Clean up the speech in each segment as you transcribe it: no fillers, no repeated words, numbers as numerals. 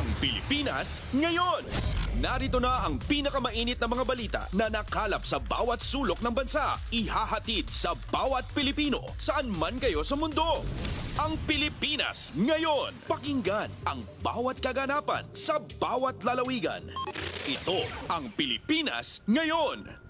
Ang Pilipinas ngayon. Narito na ang pinakamainit na mga balita na nakalap sa bawat sulok ng bansa. Ihahatid sa bawat Pilipino saan man kayo sa mundo. Ang Pilipinas ngayon. Pakinggan ang bawat kaganapan sa bawat lalawigan. Ito ang Pilipinas ngayon.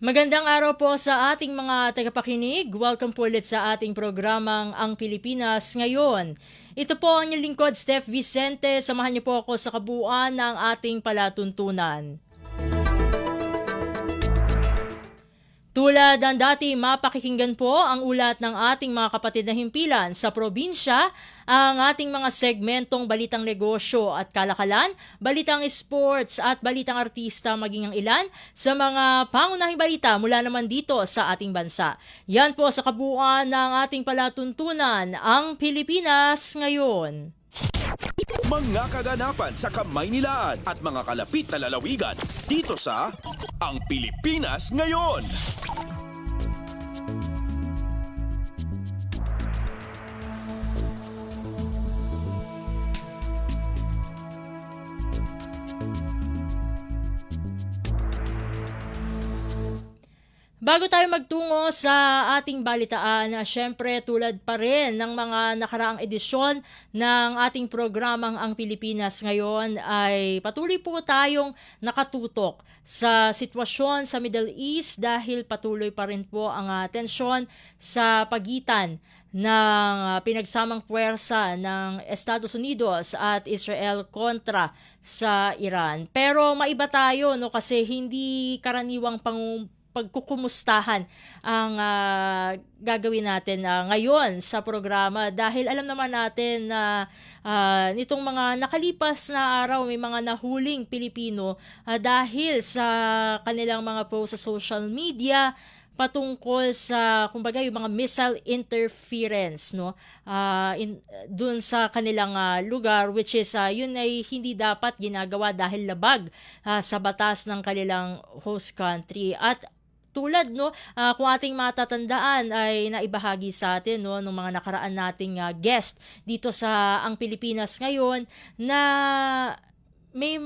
Magandang araw po sa ating mga tagapakinig. Welcome po ulit sa ating programang Ang Pilipinas Ngayon. Ito po ang inyong lingkod, Steph Vicente. Samahan niyo po ako sa kabuuan ng ating palatuntunan. Tulad ng dati, mapakikinggan po ang ulat ng ating mga kapatid na himpilan sa probinsya, ang ating mga segmentong balitang negosyo at kalakalan, balitang sports at balitang artista maging ang ilan sa mga pangunahing balita mula naman dito sa ating bansa. Yan po sa kabuuan ng ating palatuntunan, ang Pilipinas Ngayon. Mga kaganapan sa Kamaynilaan at mga kalapit na lalawigan dito sa Ang Pilipinas Ngayon. Bago tayo magtungo sa ating balitaan, syempre tulad pa rin ng mga nakaraang edisyon ng ating programang Ang Pilipinas Ngayon ay patuloy po tayong nakatutok sa sitwasyon sa Middle East dahil patuloy pa rin po ang tensyon sa pagitan ng pinagsamang puwersa ng Estados Unidos at Israel kontra sa Iran. Pero maiba tayo kasi hindi karaniwang pagkukumustahan ang gagawin natin ngayon sa programa dahil alam naman natin na nitong mga nakalipas na araw may mga nahuling Pilipino dahil sa kanilang mga post sa social media patungkol sa kumbaga yung mga missile interference dun sa kanilang lugar, which is yun ay hindi dapat ginagawa dahil labag sa batas ng kanilang host country. At tulad kung ating matatandaan ay naibahagi sa atin ng mga nakaraan nating guest dito sa Ang Pilipinas Ngayon na may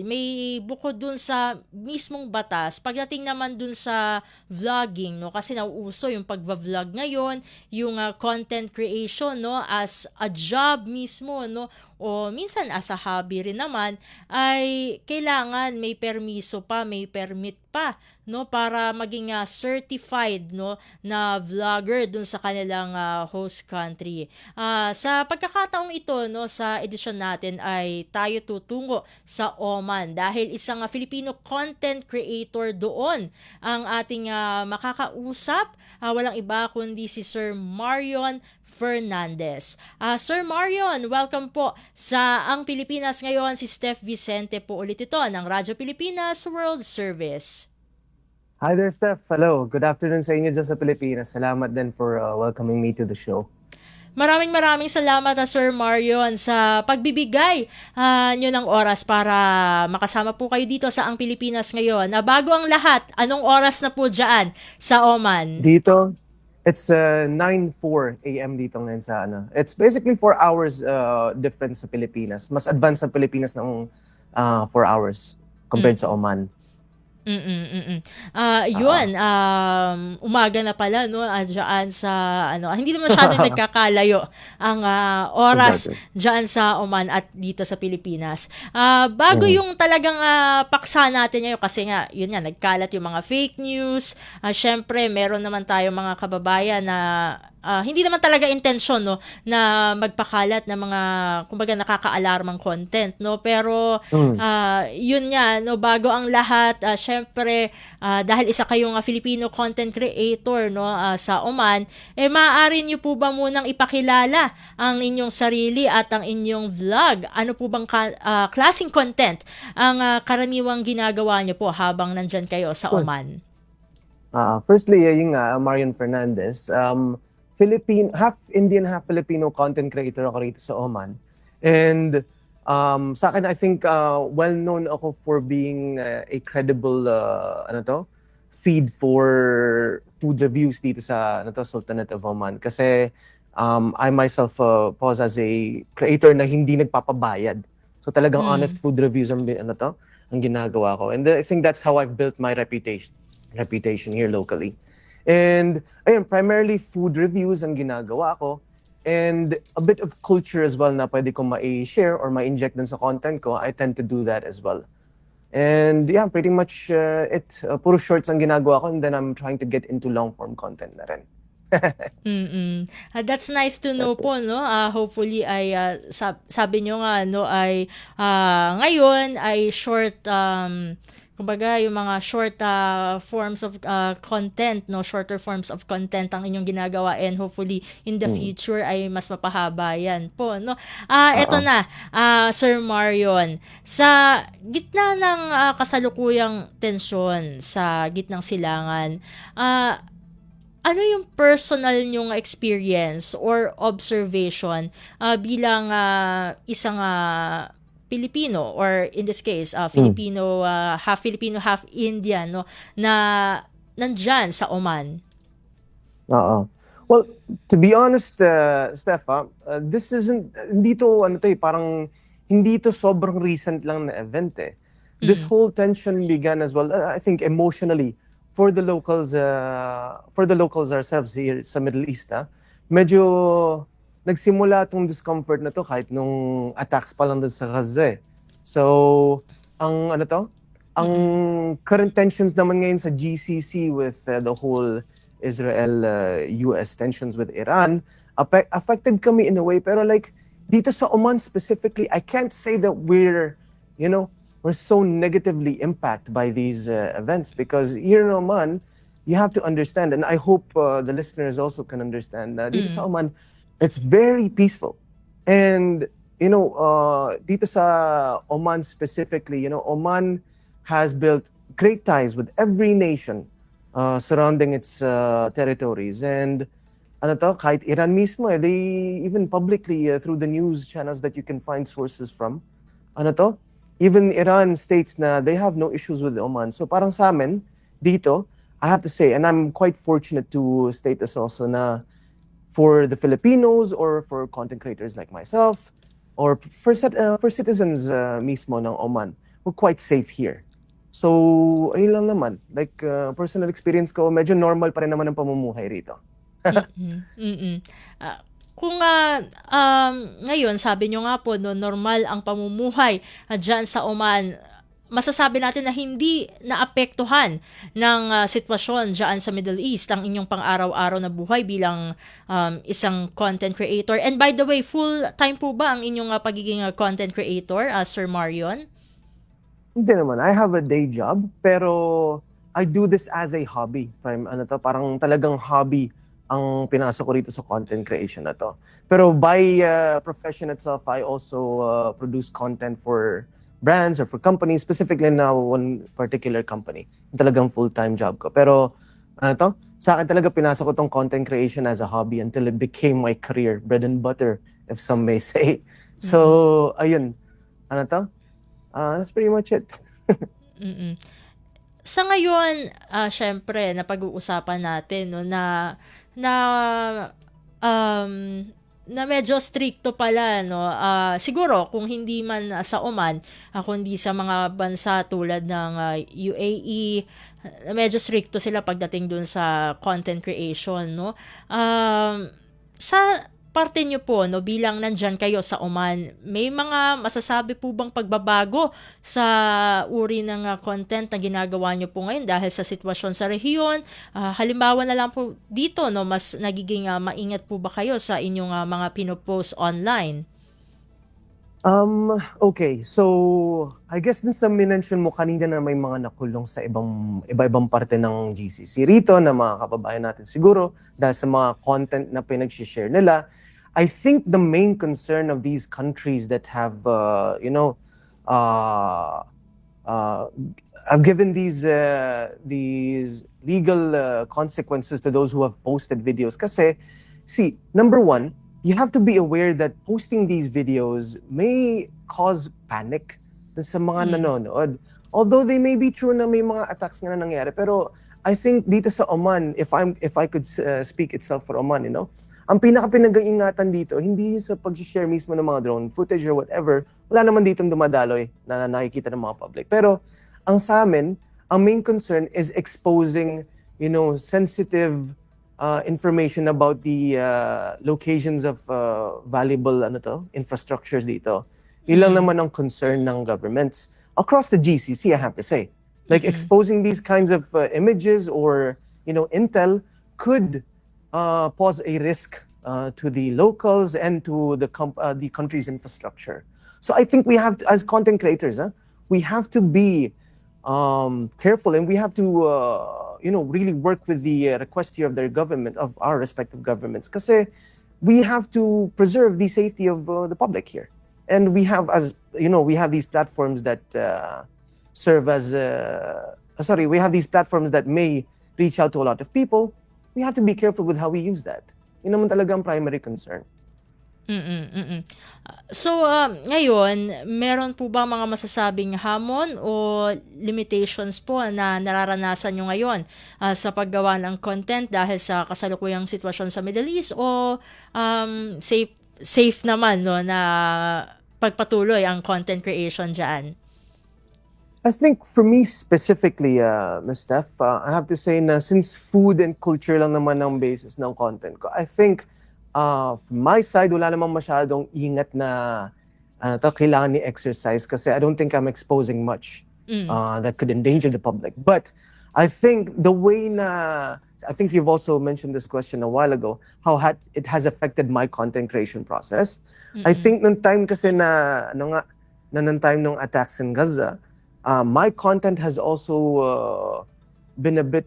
may bukod dun sa mismong batas pagdating naman dun sa vlogging kasi nauuso yung pagva-vlog ngayon, yung content creation as a job mismo o minsan as a hobby rin naman ay kailangan may permiso pa, may permit pa para maging certified na vlogger dun sa kanilang host country. Sa pagkakataong ito sa edisyon natin ay tayo tutungo sa Oman dahil isang Filipino content creator doon ang ating makakausap. Walang iba kundi si Sir Marion Fernandez. Sir Marion, welcome po sa Ang Pilipinas Ngayon. Si Steph Vicente po ulit ito ng Radyo Pilipinas World Service. Hi there, Steph. Hello. Good afternoon sa inyo dyan sa Pilipinas. Salamat din for welcoming me to the show. Maraming salamat Sir Marion sa pagbibigay nyo ng oras para makasama po kayo dito sa Ang Pilipinas Ngayon. Bago ang lahat, anong oras na po dyan sa Oman? Dito, it's 9:04 a.m. dito ngayon sa It's basically 4 hours difference sa Pilipinas. Mas advanced sa Pilipinas ng 4 hours compared sa Oman. Umaga na pala diyan sa hindi naman masyadong nagkakalayo ang oras diyan sa Oman at dito sa Pilipinas. Bago yung talagang paksa natin ngayon kasi nga yun nga nagkalat yung mga fake news. Syempre meron naman tayong mga kababayan na hindi naman talaga intensyon na magpakalat ng mga kumbaga nakaka-alarmang content pero yun nga bago ang lahat syempre dahil isa kayong Filipino content creator sa Oman maaari niyo po ba munang ipakilala ang inyong sarili at ang inyong vlog? Ano po bang klaseng content ang karaniwang ginagawa niyo po habang nandyan kayo sa Oman? Firstly, yung Marion Fernandez. half Indian, half Filipino content creator ako rito sa Oman. And sa akin, I think well-known ako for being a credible feed for food reviews dito sa Sultanate of Oman. Kasi I myself pose as a creator na hindi nagpapabayad. So talagang honest food reviews ang ginagawa ko. And I think that's how I've built my reputation here locally. And ayun, primarily food reviews ang ginagawa ko. And a bit of culture as well na pwede kong ma-share or ma-inject dun sa content ko. I tend to do that as well. And yeah, pretty much it. Puro shorts ang ginagawa ko, and then I'm trying to get into long-form content na rin. That's nice to know That's po, no? Hopefully ay sabi nyo nga no ay ngayon ay short kumbaga yung mga short forms of content, no, shorter forms of content ang inyong ginagawa, and hopefully in the future ay mas mapahaba yan po, no. Eto na, Sir Marion, sa gitna ng kasalukuyang tensyon sa gitnang silangan, ano yung personal nyong experience or observation bilang isang Pilipino, or in this case Filipino, half Indian, no, na nandyan sa Oman? Oo. Well, to be honest, Steph, this isn't, hindi to, parang, hindi to sobrang recent lang na event eh. This whole tension began as well, I think emotionally, for the locals ourselves here sa Middle East, medyo nagsimula tong discomfort na to kahit nung attacks pa lang dun sa Gaza. So, ang current tensions naman ngayon sa GCC with the whole Israel-US tensions with Iran, affected kami in a way, pero like dito sa Oman specifically, I can't say that we're so negatively impacted by these events, because here in Oman, you have to understand, and I hope the listeners also can understand, dito sa Oman, it's very peaceful. And, dito sa Oman specifically, Oman has built great ties with every nation surrounding its territories. And, kahit Iran mismo, they even publicly, through the news channels that you can find sources from, even Iran states na they have no issues with Oman. So parang sa amin, dito, I have to say, and I'm quite fortunate to state this also, na for the Filipinos or for content creators like myself, or for citizens mismo ng Oman, we're quite safe here. So, ayun lang naman. Like, personal experience ko, medyo normal pa rin naman ang pamumuhay rito. Kung ngayon, sabi nyo nga po, no, normal ang pamumuhay dyan sa Oman, masasabi natin na hindi naapektuhan ng sitwasyon dyan sa Middle East ang inyong pang-araw-araw na buhay bilang isang content creator. And by the way, full-time po ba ang inyong pagiging content creator, Sir Marion? Hindi naman. I have a day job, pero I do this as a hobby. Parang talagang hobby ang pinasok ko rito sa content creation na to. Pero by profession itself, I also produce content for brands or for companies, specifically now one particular company. Talagang full-time job ko. Pero sa akin talaga pinasok ko tong content creation as a hobby until it became my career, bread and butter, if some may say. So, ayun. That's pretty much it. Sa ngayon, syempre, napag-uusapan natin, no, na medyo stricto pala, no. Siguro kung hindi man sa Oman, kundi sa mga bansa tulad ng UAE, medyo stricto sila pagdating dun sa content creation, no. Sa parte nyo po, no, bilang nandyan kayo sa Oman, may mga masasabi po bang pagbabago sa uri ng content na ginagawa nyo po ngayon dahil sa sitwasyon sa rehiyon? Halimbawa na lang po dito, no, mas nagiging maingat po ba kayo sa inyong mga pinopost online? Okay, so I guess dun sa minention mo kanina na may mga nakulong sa iba-ibang parte ng GCC rito na mga kababayan natin siguro dahil sa mga content na pinag-share nila. I think the main concern of these countries that have have given these legal consequences to those who have posted videos kasi See, number one, you have to be aware that posting these videos may cause panic sa mga nanonood. Although they may be true na may mga attacks nga na nangyari, pero I think dito sa Oman, if I could speak itself for Oman, ang pinaka-pinag-iingatan dito, hindi sa pag-share mismo ng mga drone footage or whatever, wala naman ditong dumadaloy na nakikita ng mga public. Pero ang sa amin, ang main concern is exposing, sensitive information about the locations of valuable infrastructures dito. Yun lang naman ang concern ng governments across the GCC, I have to say. Like exposing these kinds of images or intel could pose a risk to the locals and to the country's infrastructure. So I think we have to, as content creators, we have to be careful, and we have to really work with the request here of their government, of our respective governments, because we have to preserve the safety of the public here. And we have, we have these platforms that serve as we have these platforms that may reach out to a lot of people. We have to be careful with how we use that. Yun naman talaga ang primary concern. So, ngayon, meron po ba mga masasabing hamon o limitations po na nararanasan nyo ngayon sa paggawa ng content dahil sa kasalukuyang sitwasyon sa Middle East, o safe naman na pagpatuloy ang content creation dyan? I think for me specifically, Ms. Steph, I have to say na since food and culture lang naman ang basis ng content ko, I think from my side, wala namang masyadong ingat na kailangan ni exercise, kasi I don't think I'm exposing much that could endanger the public. But I think the way I think you've also mentioned this question a while ago, how it has affected my content creation process. I think nung time kasi nung time nung attacks in Gaza, my content has also been a bit,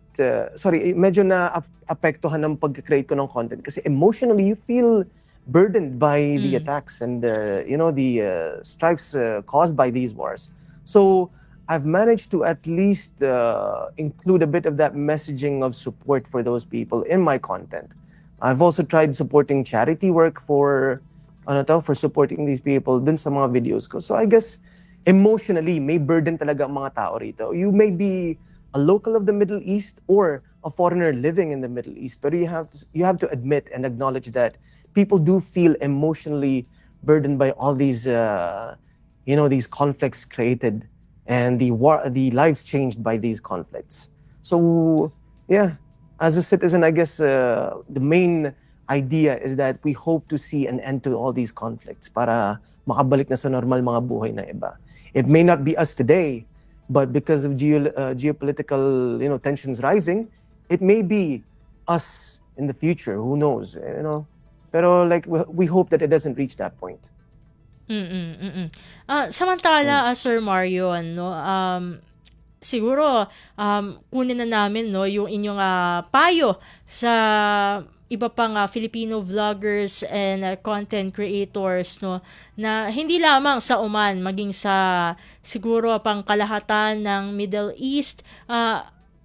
medyo na-apektuhan ng pag-create ko ng content. Kasi emotionally, you feel burdened by the attacks and, the strifes caused by these wars. So, I've managed to at least include a bit of that messaging of support for those people in my content. I've also tried supporting charity work for supporting these people dun sa mga videos ko. So, I guess, emotionally, may burden talaga ang mga tao rito. You may be a local of the Middle East or a foreigner living in the Middle East, but you have to admit and acknowledge that people do feel emotionally burdened by all these these conflicts created and the lives changed by these conflicts. So yeah, as a citizen, I guess the main idea is that we hope to see an end to all these conflicts para makabalik na sa normal mga buhay na iba. It may not be us today, but because of geopolitical tensions rising, it may be us in the future. Who knows? Pero we hope that it doesn't reach that point. Samantala, Sir Marion, siguro kunin na namin yung inyong payo sa iba pang Filipino vloggers and content creators na hindi lamang sa Oman, maging sa siguro pang kalahatan ng Middle East.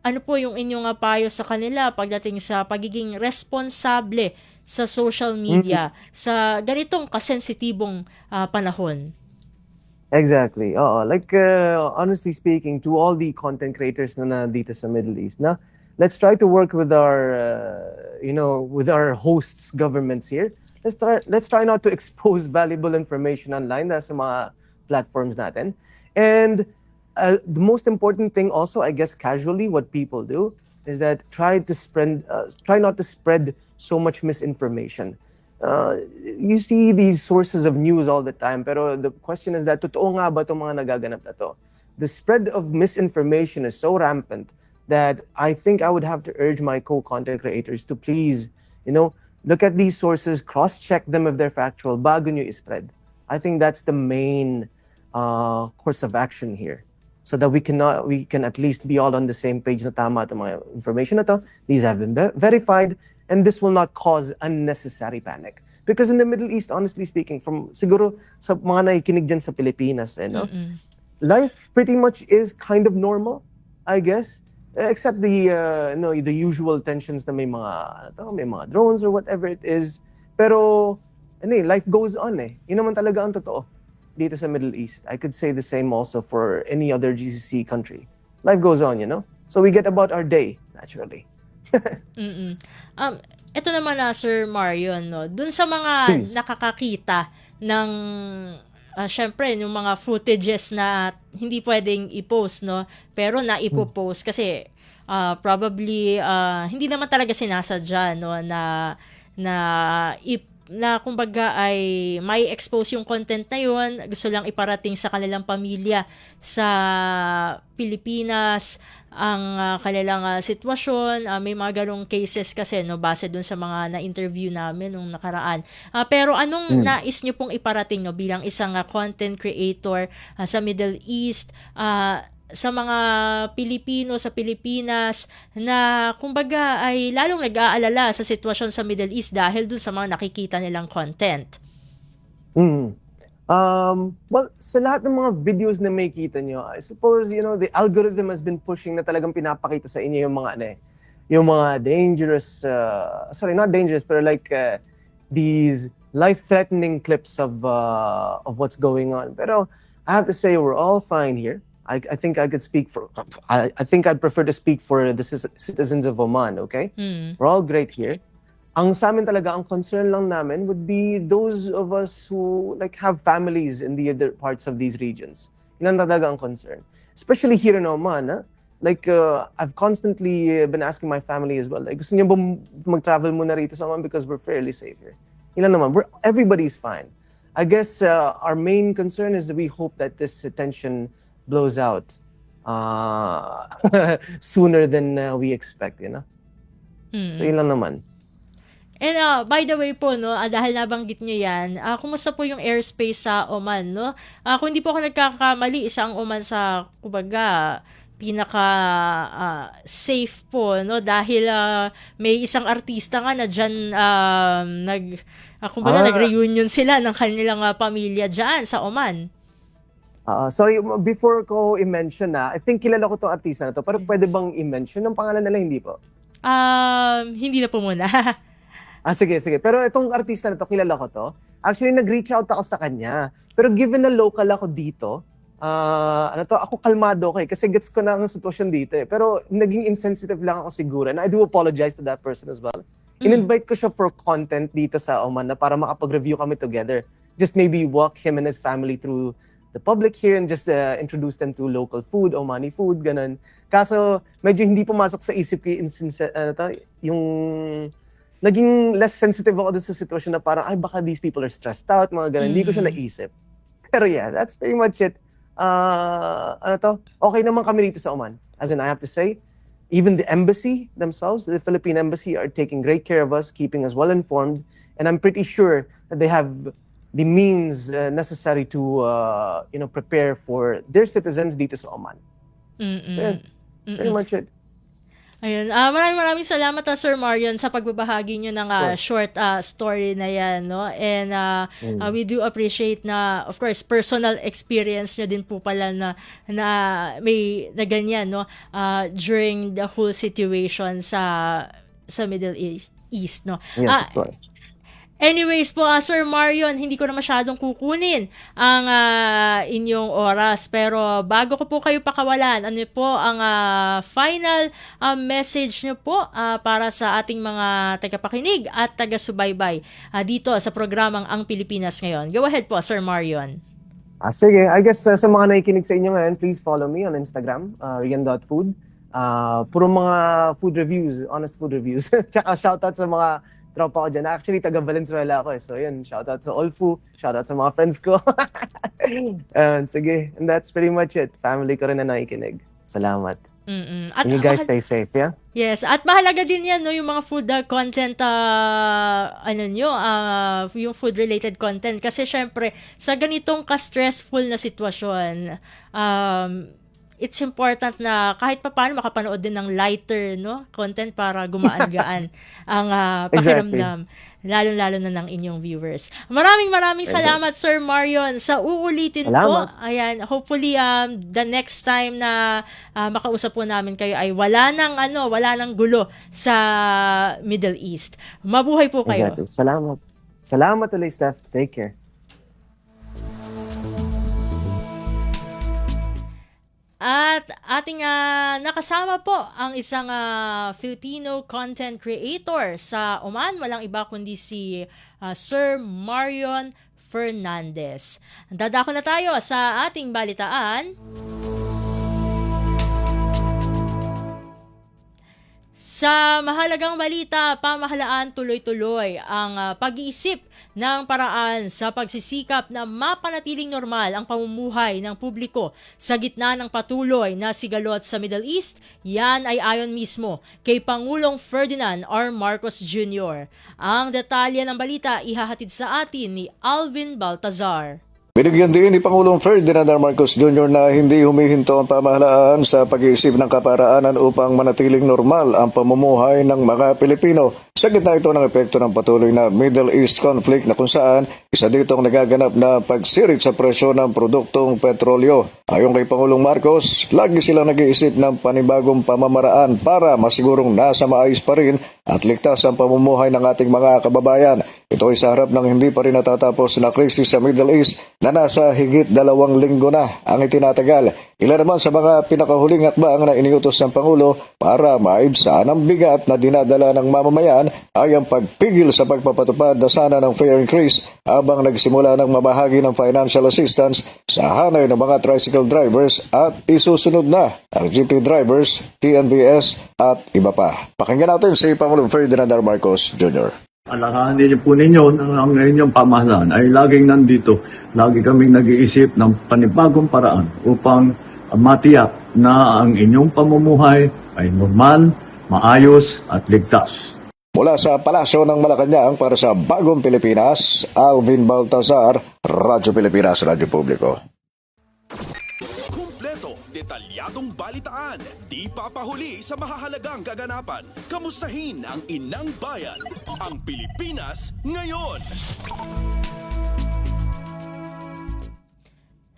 Ano po yung inyong payo sa kanila pagdating sa pagiging responsable sa social media sa ganitong kasensitibong panahon? Exactly. Honestly speaking, to all the content creators na dito sa Middle East, let's try to work with our with our hosts governments here. Let's try not to expose valuable information online sa mga platforms natin. And the most important thing also, I guess casually what people do is that try not to spread so much misinformation. You see these sources of news all the time, pero the question is that totoo nga ba itong mga nagaganap na to? The spread of misinformation is so rampant that I think I would have to urge my co-content creators to please, look at these sources, cross-check them if they're factual, bago nyo ispread. I think that's the main course of action here, so that we can at least be all on the same page na tama itong mga information na to. These have been verified, and this will not cause unnecessary panic. Because in the Middle East, honestly speaking, from siguro sa mga nakikinig dyan sa Pilipinas, life pretty much is kind of normal, I guess. except the usual tensions na may mga may mga drones or whatever it is. Pero life goes on eh. Yun naman talaga ang totoo dito sa Middle East. I could say the same also for any other GCC country. Life goes on, So we get about our day, naturally. Mm. Ito naman na Sir Marion, no. Dun sa mga Please. nakakakita ng syempre yung mga footages na hindi pwedeng i-post, no, pero naipo-post kasi probably hindi naman talaga sinasadya, no, na kumbaga ay may expose yung content na yun, gusto lang iparating sa kanilang pamilya sa Pilipinas ang kanilang sitwasyon. May mga ganong cases kasi, no, base dun sa mga na-interview namin nung nakaraan. Pero anong nais nyo pong iparating, no, bilang isang content creator sa Middle East, sa mga Pilipino sa Pilipinas na kumbaga ay lalong nag-aalala sa sitwasyon sa Middle East dahil dun sa mga nakikita nilang content? Well, sa lahat ng mga videos na may kita nyo, I suppose, the algorithm has been pushing na talagang pinapakita sa inyo yung mga dangerous, sorry, not dangerous, pero like these life-threatening clips of what's going on. Pero I have to say, we're all fine here. I think I could speak for, I think I'd prefer to speak for the citizens of Oman, okay? We're all great here. Ang sa amin talaga, ang concern lang namin would be those of us who have families in the other parts of these regions. Yun lang talaga ang concern. Especially here in Oman, I've constantly been asking my family as well, gusto niyo ba mag-travel muna rito sa Oman because we're fairly safe here. Yun lang naman, everybody's fine. I guess our main concern is that we hope that this tension blows out sooner than we expect, So yun lang naman. And by the way po, no, dahil nabanggit nyo yan, kumusta po yung airspace sa Oman, no? Kung hindi po ako nagkakamali, isang Oman sa, kumbaga, pinaka safe po, no, dahil may isang artista nga na dyan nag-reunion sila ng kanilang pamilya dyan sa Oman. Sorry, before ko i-mention I think kilala ko tong artista na to, pero pwede bang i-mention ang pangalan nila? Hindi po? Hindi na po muna. Sige. Pero itong artista na to, kilala ko to. Actually, nag-reach out ako sa kanya. Pero given na local ako dito, ako kalmado ko kasi gets ko na ang sitwasyon dito eh. Pero naging insensitive lang ako siguro. And I do apologize to that person as well. In-invite ko siya for content dito sa Oman na para makapag-review kami together. Just maybe walk him and his family through the public here and just introduce them to local food, Omani food, ganun. Kaso, medyo hindi pumasok sa isip ko yung naging less sensitive ako dun sa sitwasyon na parang, ay, baka these people are stressed out, mga ganun. Hindi ko siya naisip. Pero yeah, that's pretty much it. Okay naman kami dito sa Oman. As in, I have to say, even the embassy themselves, the Philippine embassy, are taking great care of us, keeping us well informed, and I'm pretty sure that they have the means necessary to prepare for their citizens dito sa Oman. Yeah, pretty much it. Ayun. Maraming salamat Sir Marion sa pagbabahagi nyo ng short story na yan, no? And we do appreciate na, of course, personal experience nyo din po pala na may na ganyan, no? During the whole situation sa Middle East, no? Yes, of course. Anyways po, Sir Marion, hindi ko na masyadong kukunin ang inyong oras. Pero bago ko po kayo pakawalan, ano po ang final message nyo po para sa ating mga tagapakinig at taga-subaybay dito sa programang Ang Pilipinas Ngayon? Go ahead po, Sir Marion. Sige, I guess sa mga nakikinig sa inyo ngayon, please follow me on Instagram, rian.food. Puro mga food reviews, honest food reviews. Tsaka shoutout sa mga tropa ko dyan. Actually, taga Valenzuela ako eh. So yun, shoutout sa Olfu, shoutout sa mga friends ko. Sige, and that's pretty much it. Family ko rin na nakikinig. Salamat. At you guys stay safe, yeah? Yes, at mahalaga din yan, no, yung mga food content, yung food-related content. Kasi syempre, sa ganitong ka-stressful na sitwasyon, it's important na kahit papaano makapanood din ng lighter, no, content para gumaan-gaan ang pakiramdam. Lalo-lalo na ng inyong viewers. Maraming salamat, Sir Marion, sa uulitin po. Ayan, hopefully the next time na makausap po namin kayo ay wala nang gulo sa Middle East. Mabuhay po kayo. Exactly. Salamat ulit, Steph. Take care. At ating nakasama po ang isang Filipino content creator sa Oman. Walang iba kundi si Sir Marion Fernandez. Dadako na tayo sa ating balitaan. Sa mahalagang balita, pamahalaan tuloy-tuloy ang pag-iisip ng paraan sa pagsisikap na mapanatiling normal ang pamumuhay ng publiko sa gitna ng patuloy na sigalot sa Middle East. Yan ay ayon mismo kay Pangulong Ferdinand R. Marcos Jr. Ang detalye ng balita ihahatid sa atin ni Alvin Baltazar. Binigyan din ni Pangulong Ferdinand R. Marcos Jr. na hindi humihinto ang pamahalaan sa pag-iisip ng kaparaanan upang manatiling normal ang pamumuhay ng mga Pilipino. Sa gitna ito ng epekto ng patuloy na Middle East conflict na kung saan isa ditong nagaganap na pagsirit sa presyo ng produktong petrolyo. Ayon kay Pangulong Marcos, lagi silang nag-iisip ng panibagong pamamaraan para masigurong nasa maayos pa rin at ligtas ang pamumuhay ng ating mga kababayan. Ito ay sa harap ng hindi pa rin natatapos na krisis sa Middle East na nasa higit 2 linggo na ang itinatagal. Ilan naman sa mga pinakahuling hakbang na iniutos ng Pangulo para maibsan ang bigat na dinadala ng mamamayan ay ang pagpigil sa pagpapatupad na sana ng fare increase habang nagsimula ng mamahagi ng financial assistance sa hanay ng mga tricycle drivers at isusunod na ang jeepney drivers, TNVS at iba pa. Pakinggan natin si Pangulong Ferdinand R. Marcos Jr. Alalahanin niyo po ninyo ang inyong pamahalaan ay laging nandito. Lagi kaming nag-iisip ng panibagong paraan upang matiyak na ang inyong pamumuhay ay normal, maayos at ligtas. Mula sa Palasyo ng Malacanang para sa Bagong Pilipinas, Alvin Baltazar, Radyo Pilipinas, Radyo Publiko. Kumpleto, detalyadong balitaan, di papahuli sa mahahalagang kaganapan. Kamustahin ang inang bayan, ang Pilipinas ngayon.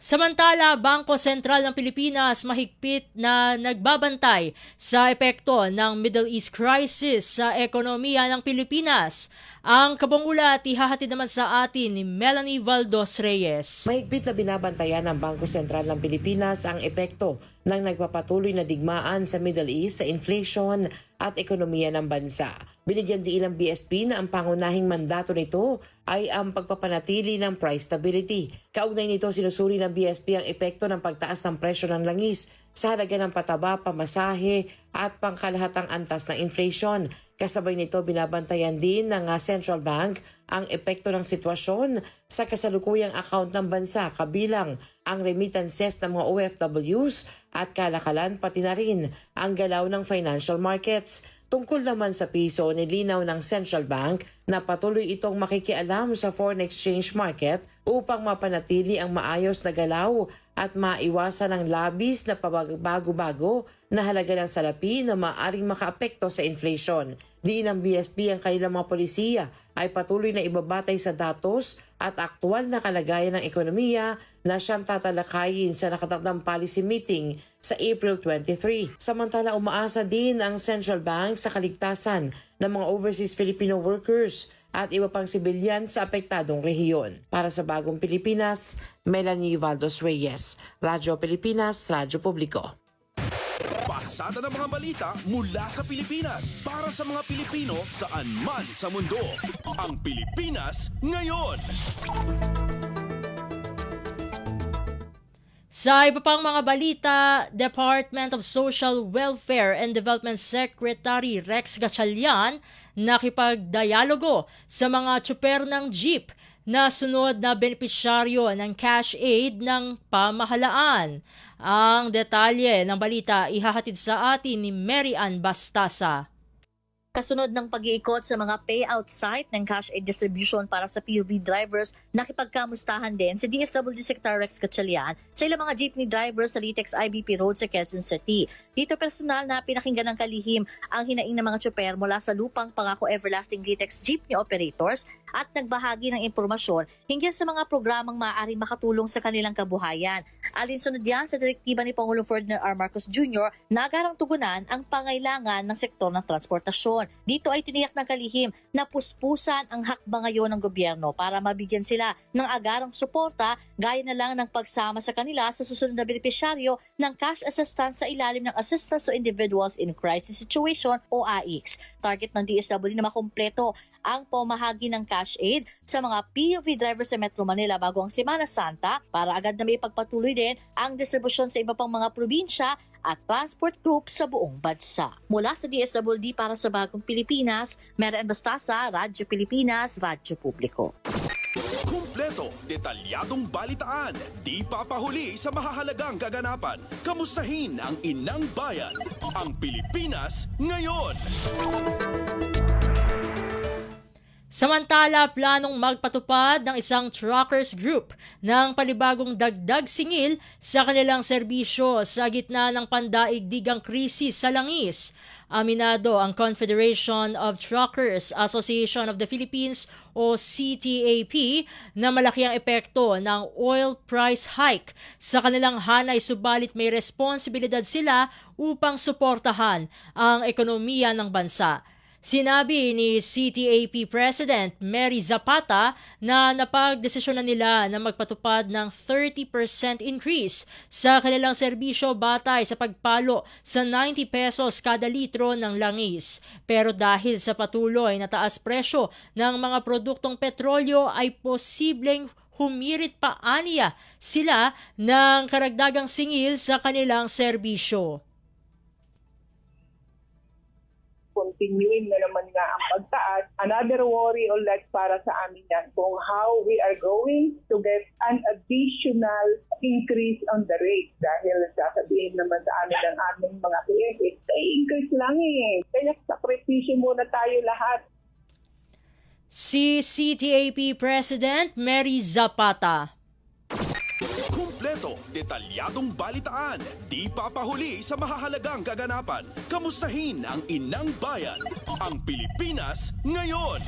Samantala, Bangko Sentral ng Pilipinas mahigpit na nagbabantay sa epekto ng Middle East crisis sa ekonomiya ng Pilipinas. Ang kabang ulat ihahatid naman sa atin ni Melanie Valdos Reyes. Mahigpit na binabantayan ng Bangko Sentral ng Pilipinas ang epekto ng nagpapatuloy na digmaan sa Middle East sa inflation at ekonomiya ng bansa. Binigyan din ng BSP na ang pangunahing mandato nito ay ang pagpapanatili ng price stability. Kaugnay nito, sinusuri ng BSP ang epekto ng pagtaas ng presyo ng langis sa halaga ng pataba, pamasahe at pangkalahatang antas ng inflation. Kasabay nito, binabantayan din ng Central Bank ang epekto ng sitwasyon sa kasalukuyang account ng bansa kabilang ang remittances ng mga OFWs at kalakalan pati na rin ang galaw ng financial markets. Tungkol naman sa piso, nilinaw ng Central Bank na patuloy itong makikialam sa foreign exchange market upang mapanatili ang maayos na galaw at maiwasan ang labis na pabago-bago na halaga ng salapi na maaaring makaapekto sa inflation. Diin ng BSP ang kanilang mga polisiya ay patuloy na ibabatay sa datos at aktual na kalagayan ng ekonomiya na siyang tatalakayin sa nakatakdang policy meeting sa April 23. Samantala, umaasa din ang Central Bank sa kaligtasan ng mga overseas Filipino workers at iba pang sibilyan sa apektadong rehiyon. Para sa Bagong Pilipinas, Melanie Valdos Reyes, Radyo Pilipinas, Radyo Publiko. Pasada ng mga balita mula sa Pilipinas para sa mga Pilipino saan man sa mundo. Ang Pilipinas ngayon. Sa iba pang mga balita, Department of Social Welfare and Development Secretary Rex Gatchalian nakipagdialogo sa mga tsuper ng jeep na sunod na benepisyaryo ng cash aid ng pamahalaan. Ang detalye ng balita ihahatid sa atin ni Mary Ann Bastasa. Kasunod ng pag-iikot sa mga payout site ng cash aid distribution para sa PUV drivers, nakipagkamustahan din si DSWD Secretary Rex Gatchalian sa ilang mga jeepney drivers sa Litex IBP Road sa Quezon City. Dito personal na pinakinggan ng kalihim ang hinaing ng mga tsoper mula sa lupang Pangako Everlasting Litex jeepney operators at nagbahagi ng impormasyon hinggil sa mga programang maaaring makatulong sa kanilang kabuhayan. Alinsunod yan sa direktiba ni Pangulong Ferdinand R. Marcos Jr. na agarang tugunan ang pangailangan ng sektor ng transportasyon. Dito ay tiniyak ng kalihim na puspusan ang hakbang ngayon ng gobyerno para mabigyan sila ng agarang suporta gaya na lang ng pagsama sa kanila sa susunod na benepisyaryo ng cash assistance sa ilalim ng Assistance to Individuals in Crisis Situation o AICS. Target ng DSWD na makumpleto ang pamahagi ng cash aid sa mga PUV drivers sa Metro Manila bago ang Semana Santa para agad na may pagpatuloy din ang distribusyon sa iba pang mga probinsya at transport group sa buong bansa. Mula sa DSWD para sa Bagong Pilipinas, Mera Bastasa, Radyo Pilipinas, Radyo Publiko. Kumpleto, detalyadong balitaan, di papahuli sa mahahalagang kaganapan. Kamustahin ang inang bayan, ang Pilipinas ngayon. Samantala, planong magpatupad ng isang truckers group ng panibagong dagdag singil sa kanilang serbisyo sa gitna ng pandaigdigang krisis sa langis. Aminado ang Confederation of Truckers Association of the Philippines o CTAP na malaki ang epekto ng oil price hike sa kanilang hanay, subalit may responsibilidad sila upang suportahan ang ekonomiya ng bansa. Sinabi ni CTAP President Mary Zapata na napagdesisyon na nila na magpatupad ng 30% increase sa kanilang serbisyo batay sa pagpalo sa 90 pesos kada litro ng langis. Pero dahil sa patuloy na taas presyo ng mga produktong petrolyo ay posibleng humirit pa aniya sila ng karagdagang singil sa kanilang serbisyo. Continuing na naman nga ang pagtaas. Another worry ulit para sa amin yan kung how we are going to get an additional increase on the rate dahil sasabihin naman sa amin ng aming mga kliyente, increase lang kaya sakripisyo muna tayo lahat. Si CTAP President Mary Zapata. Kumpleto, detalyadong balitaan, di papahuli sa mahahalagang kaganapan. Kamustahin ang inang bayan, ang Pilipinas ngayon.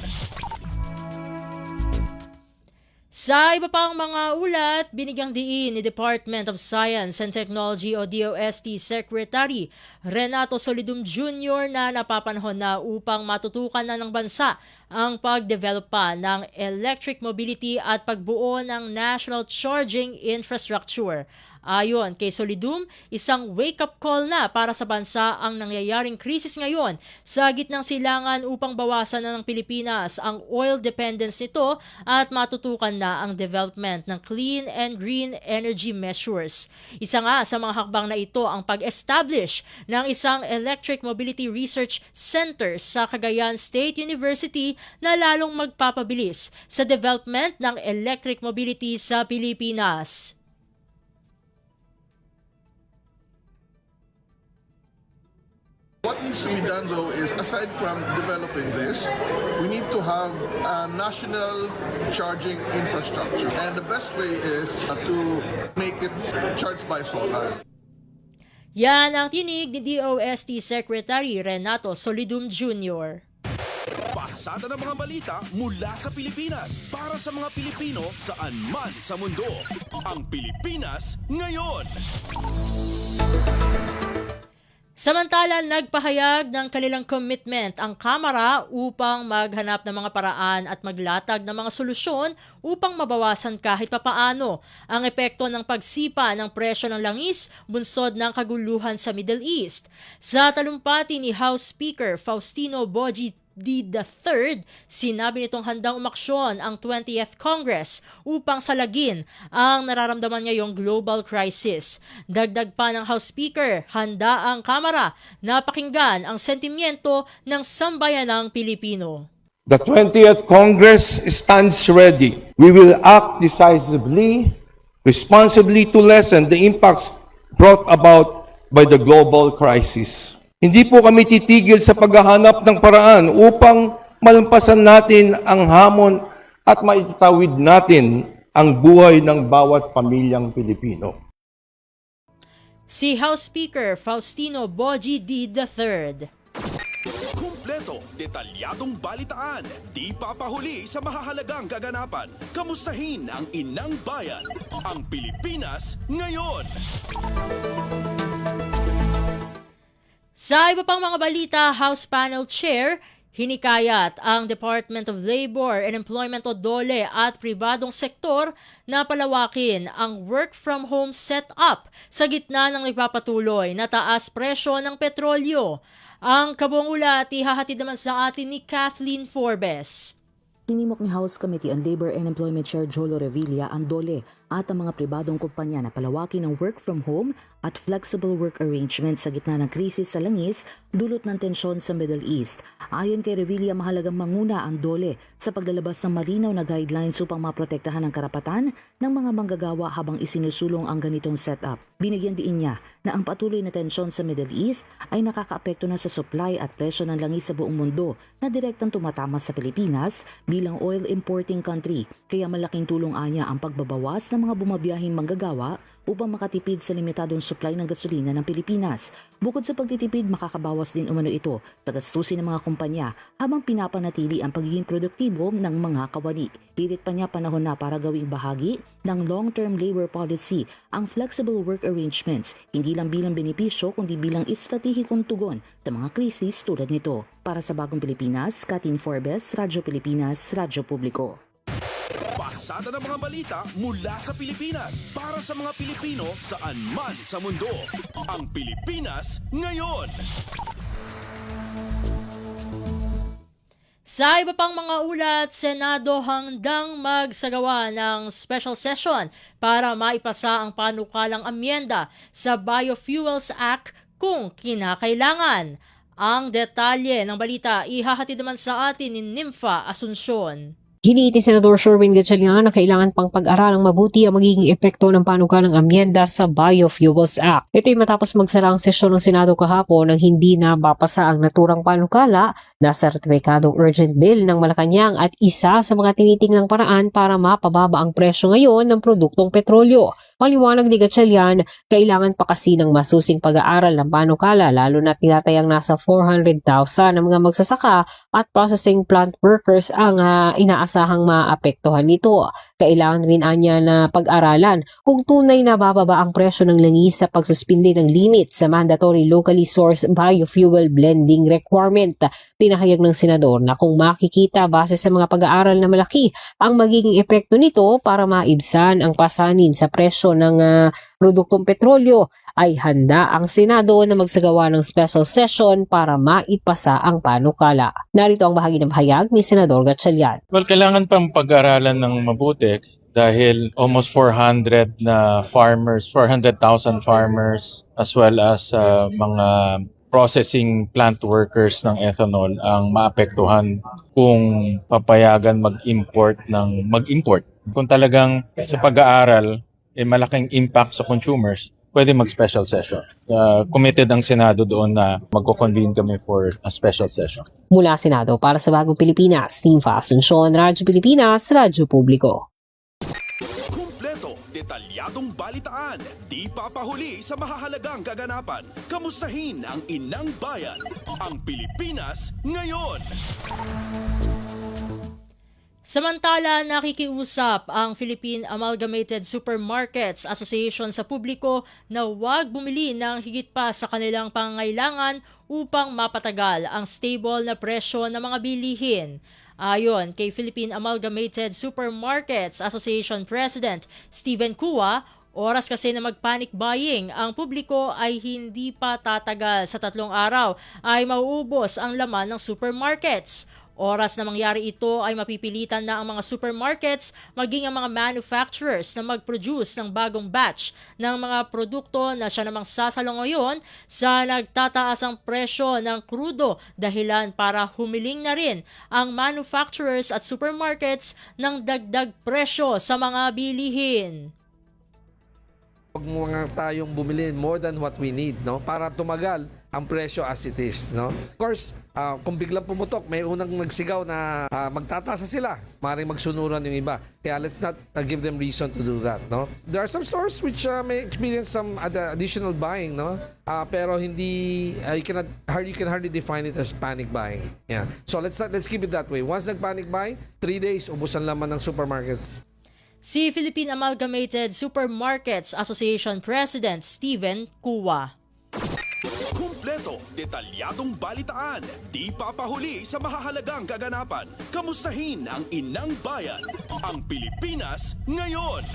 Sa iba pang mga ulat, binigyang diin ni Department of Science and Technology o DOST Secretary Renato Solidum Jr. na napapanahon na upang matutukan na ng bansa ang pagdevelop pa ng electric mobility at pagbuo ng national charging infrastructure. Ayon kay Solidum, isang wake-up call na para sa bansa ang nangyayaring krisis ngayon sa gitnang silangan upang bawasan na ng Pilipinas ang oil dependence nito at matutukan na ang development ng clean and green energy measures. Isa nga sa mga hakbang na ito ang pag-establish ng isang Electric Mobility Research Center sa Cagayan State University na lalong magpapabilis sa development ng electric mobility sa Pilipinas. What needs to be done, though, is aside from developing this, we need to have a national charging infrastructure. And the best way is to make it charged by solar. Yan ang tinig ni DOST Secretary Renato Solidum Jr. Pasada ng mga balita mula sa Pilipinas para sa mga Pilipino saan man sa mundo. Ang Pilipinas ngayon. Samantala, nagpahayag ng kanilang commitment ang Kamara upang maghanap ng mga paraan at maglatag ng mga solusyon upang mabawasan kahit papaano ang epekto ng pagsipa ng presyo ng langis bunsod ng kaguluhan sa Middle East. Sa talumpati ni House Speaker Faustino Boji III, sinabi nitong handang umaksyon ang 20th Congress upang salagin ang nararamdaman ngayong global crisis. Dagdag pa ng House Speaker, handa ang Kamara na pakinggan ang sentimiento ng sambayanang Pilipino. The 20th Congress stands ready. We will act decisively, responsibly to lessen the impacts brought about by the global crisis. Hindi po kami titigil sa paghahanap ng paraan upang malampasan natin ang hamon at maitawid natin ang buhay ng bawat pamilyang Pilipino. Si House Speaker Faustino Boji D. III. Kumpleto, detalyadong balitaan, di papahuli sa mahahalagang kaganapan. Kamustahin ang inang bayan, ang Pilipinas ngayon. Sa iba pang mga balita, House Panel Chair, hinikayat ang Department of Labor and Employment o DOLE at pribadong sektor na palawakin ang work-from-home setup sa gitna ng nagpapatuloy na taas presyo ng petrolyo. Ang kabuang ulat ihahatid naman sa atin ni Kathleen Forbes. Tinimok ni House Committee on Labor and Employment Chair Jolo Revilla ang DOLE at ang mga pribadong kumpanya na palawakin ang work from home at flexible work arrangements sa gitna ng krisis sa langis dulot ng tensyon sa Middle East. Ayon kay Revilla, mahalagang manguna ang DOLE sa paglalabas ng malinaw na guidelines upang maprotektahan ang karapatan ng mga manggagawa habang isinusulong ang ganitong setup. Binigyan diin niya na ang patuloy na tensyon sa Middle East ay nakakaapekto na sa supply at presyo ng langis sa buong mundo na direktang tumatama sa Pilipinas bilang oil importing country. Kaya malaking tulong anya ang pagbabawas ng mga bumabiyahing manggagawa upang makatipid sa limitadong supply ng gasolina ng Pilipinas. Bukod sa pagtitipid, makakabawas din umano ito sa gastusin ng mga kumpanya habang pinapanatili ang pagiging produktibo ng mga kawani. Pilit pa niya panahon na para gawing bahagi ng long-term labor policy ang flexible work arrangements, hindi lang bilang benepisyo kundi bilang estratehikong tugon sa mga krisis tulad nito. Para sa Bagong Pilipinas, Kathleen Forbes, Radyo Pilipinas, Radyo Publiko. Pasada ng mga balita mula sa Pilipinas para sa mga Pilipino saan man sa mundo. Ang Pilipinas ngayon. Sa iba pang mga ulat, Senado handang magsagawa ng special session para maipasa ang panukalang amyenda sa Biofuels Act kung kinakailangan. Ang detalye ng balita ihahatid naman sa atin ni Nympha Asuncion. Giniit ni Senador Sherwin Gatchalian na kailangan pang pag-aralang mabuti ang magiging epekto ng panukalang amyenda sa Biofuels Act. Ito'y matapos magsara ang sesyon ng Senado kahapon nang hindi na mapasa ang naturang panukala na sertipikadong urgent bill ng Malacanang at isa sa mga tinitinglang paraan para mapababa ang presyo ngayon ng produktong petrolyo. Paliwanag ni Gatchalian, kailangan pa kasi ng masusing pag-aaral ng panukala lalo na tinatayang nasa 400,000 na mga magsasaka at processing plant workers ang inaasahang maapektuhan nito. Kailangan rin anya na pag-aralan kung tunay na bababa ang presyo ng langis sa pagsuspindi ng limit sa mandatory locally sourced biofuel blending requirement. Pinahayag ng senador na kung makikita base sa mga pag-aaral na malaki ang magiging epekto nito para maibsan ang pasanin sa presyo ng produktong petrolyo, ay handa ang Senado na magsagawa ng special session para maipasa ang panukala. Narito ang bahagi ng pahayag ni Senador Gatchalian. Well, kailangan pang pag-aralan ng mabuti dahil almost 400,000 farmers as well as mga processing plant workers ng ethanol ang maapektuhan kung papayagan mag-import. Kung talagang sa pag-aaral malaking impact sa consumers, pwede mag-special session. Committed ang Senado doon na magko-convene kami for a special session. Mula Senado para sa Bagong Pilipinas, Nympha Asuncion, Radyo Pilipinas, Radyo Publiko. Kumpleto, detalyadong balitaan, di papahuli sa mahahalagang kaganapan. Kamustahin ang inang bayan, ang Pilipinas ngayon. Samantala, nakikiusap ang Philippine Amalgamated Supermarkets Association sa publiko na huwag bumili ng higit pa sa kanilang pangangailangan upang mapatagal ang stable na presyo ng mga bilihin. Ayon kay Philippine Amalgamated Supermarkets Association President Stephen Cua, oras kasi na mag-panic buying ang publiko ay hindi pa tatagal. Sa 3 araw ay mauubos ang laman ng supermarkets. Oras na mangyari ito ay mapipilitan na ang mga supermarkets maging ang mga manufacturers na mag-produce ng bagong batch ng mga produkto na siya namang sasalungayon sa nagtataasang presyo ng krudo, dahilan para humiling na rin ang manufacturers at supermarkets ng dagdag presyo sa mga bilihin. Huwag mo nga tayong bumili more than what we need, no? Para tumagal ang presyo as it is, no? Of course, kung biglang pumutok, may unang nagsigaw na magtatasa sila, maaaring magsunuran yung iba. Kaya let's not give them reason to do that, no? There are some stores which may experience some additional buying, no? Pero hindi you can hardly define it as panic buying. Yeah. So let's keep it that way. Once nag-panic buy, 3 days ubusan laman ng supermarkets. Si Philippine Amalgamated Supermarkets Association President Steven Kuwa. Kumpleto, detalyadong balitaan, di papahuli sa mahahalagang kaganapan. Kamustahin ang inang bayan, ang Pilipinas ngayon.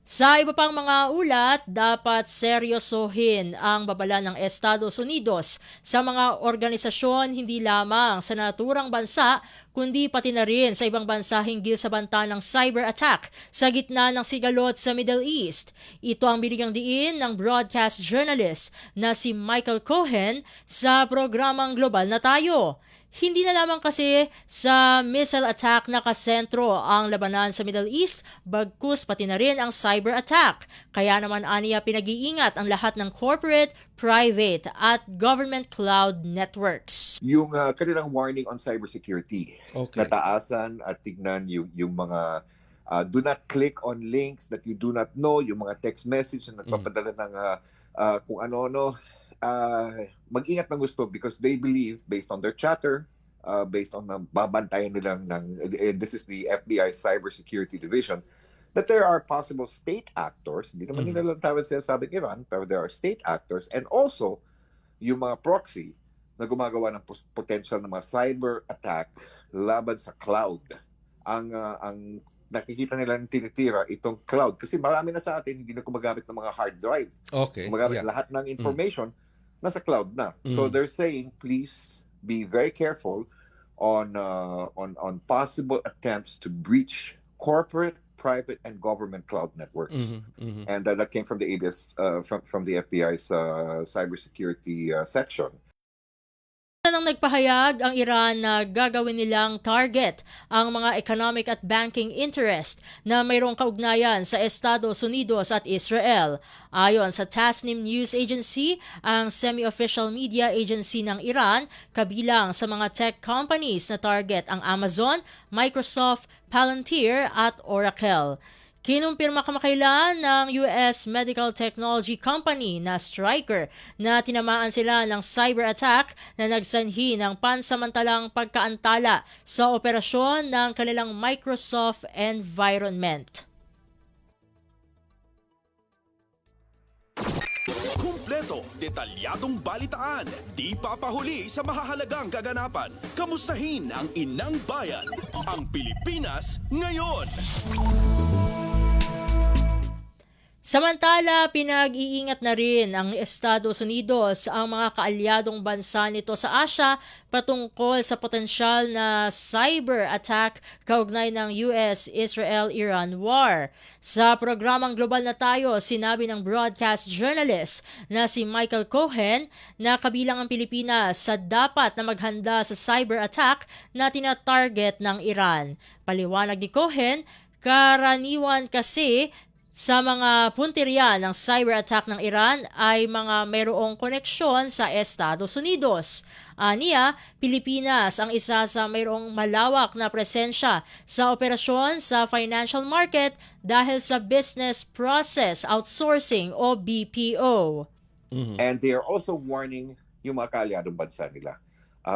Sa iba pang mga ulat, dapat seryosohin ang babala ng Estados Unidos sa mga organisasyon hindi lamang sa naturang bansa, kundi pati na rin sa ibang bansa hinggil sa banta ng cyber attack sa gitna ng sigalot sa Middle East. Ito ang binigyang diin ng broadcast journalist na si Michael Cohen sa programang Global na Tayo. Hindi na lamang kasi sa missile attack nakasentro ang labanan sa Middle East, bagkus pati na rin ang cyber attack. Kaya naman aniya pinag-iingat ang lahat ng corporate, private at government cloud networks. Yung kanilang warning on cybersecurity, Okay. nataasan at tignan yung mga do not click on links that you do not know, yung mga text message na nagpapadala ng kung ano-ano. Mag-ingat ng gusto because they believe, based on their chatter, based on babantayan nilang this is the FBI Cybersecurity Division, that there are possible state actors, hindi naman nila lang tawag sinasabi Iran, pero there are state actors, and also yung mga proxy na gumagawa ng potential ng mga cyber attack laban sa cloud. Ang nakikita nila ng tinitira itong cloud kasi marami na sa atin hindi na gumagamit ng mga hard drive. Okay. Gumagamit lahat ng information nasa cloud na. So they're saying please be very careful on possible attempts to breach corporate, private and government cloud networks. And that came from the ABS from the FBI's cybersecurity section. Nang nagpahayag ang Iran na gagawin nilang target ang mga economic at banking interest na mayroong kaugnayan sa Estados Unidos at Israel. Ayon sa Tasnim News Agency, ang semi-official media agency ng Iran, kabilang sa mga tech companies na target ang Amazon, Microsoft, Palantir at Oracle. Kinumpirma kamakailan ng US Medical Technology Company na Stryker na tinamaan sila ng cyber attack na nagsanhi ng pansamantalang pagkaantala sa operasyon ng kanilang Microsoft environment. Kumpleto, detalyadong balitaan, di papahuli sa mahahalagang kaganapan. Kamustahin ang inang bayan, ang Pilipinas ngayon. Samantala, pinag-iingat na rin ang Estados Unidos ang mga kaalyadong bansa nito sa Asia patungkol sa potensyal na cyber attack kaugnay ng US-Israel-Iran war. Sa programang Global na Tayo, sinabi ng broadcast journalist na si Michael Cohen na kabilang ang Pilipinas sa dapat na maghanda sa cyber attack na tina-target ng Iran. Paliwanag ni Cohen, karaniwan kasi sa mga punteriya ng cyber attack ng Iran ay mga mayroong koneksyon sa Estados Unidos. Aniya, Pilipinas ang isa sa mayroong malawak na presensya sa operasyon sa financial market dahil sa business process outsourcing o BPO. And they are also warning yung mga kaalyadong bansa nila.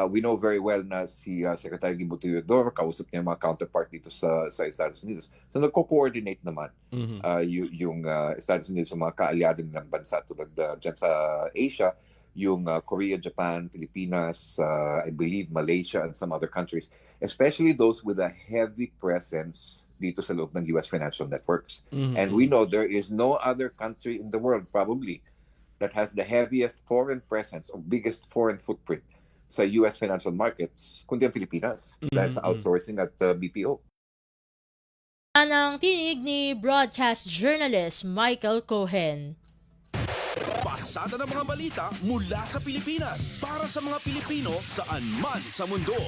We know very well na si Secretary Guibo Teodoro, kausap niya yung mga counterpart dito sa Estados Unidos. So nagko-coordinate naman yung Estados Unidos sa mga kaalyado ng bansa tulad dyan sa Asia, yung Korea, Japan, Pilipinas, I believe Malaysia and some other countries, especially those with a heavy presence dito sa loob ng US financial networks. And we know there is no other country in the world probably that has the heaviest foreign presence or biggest foreign footprint sa US financial markets, kundi ang Pilipinas dahil sa outsourcing at BPO. Ang tinig ni broadcast journalist Michael Cohen. Pasada ng mga balita mula sa Pilipinas para sa mga Pilipino saan man sa mundo.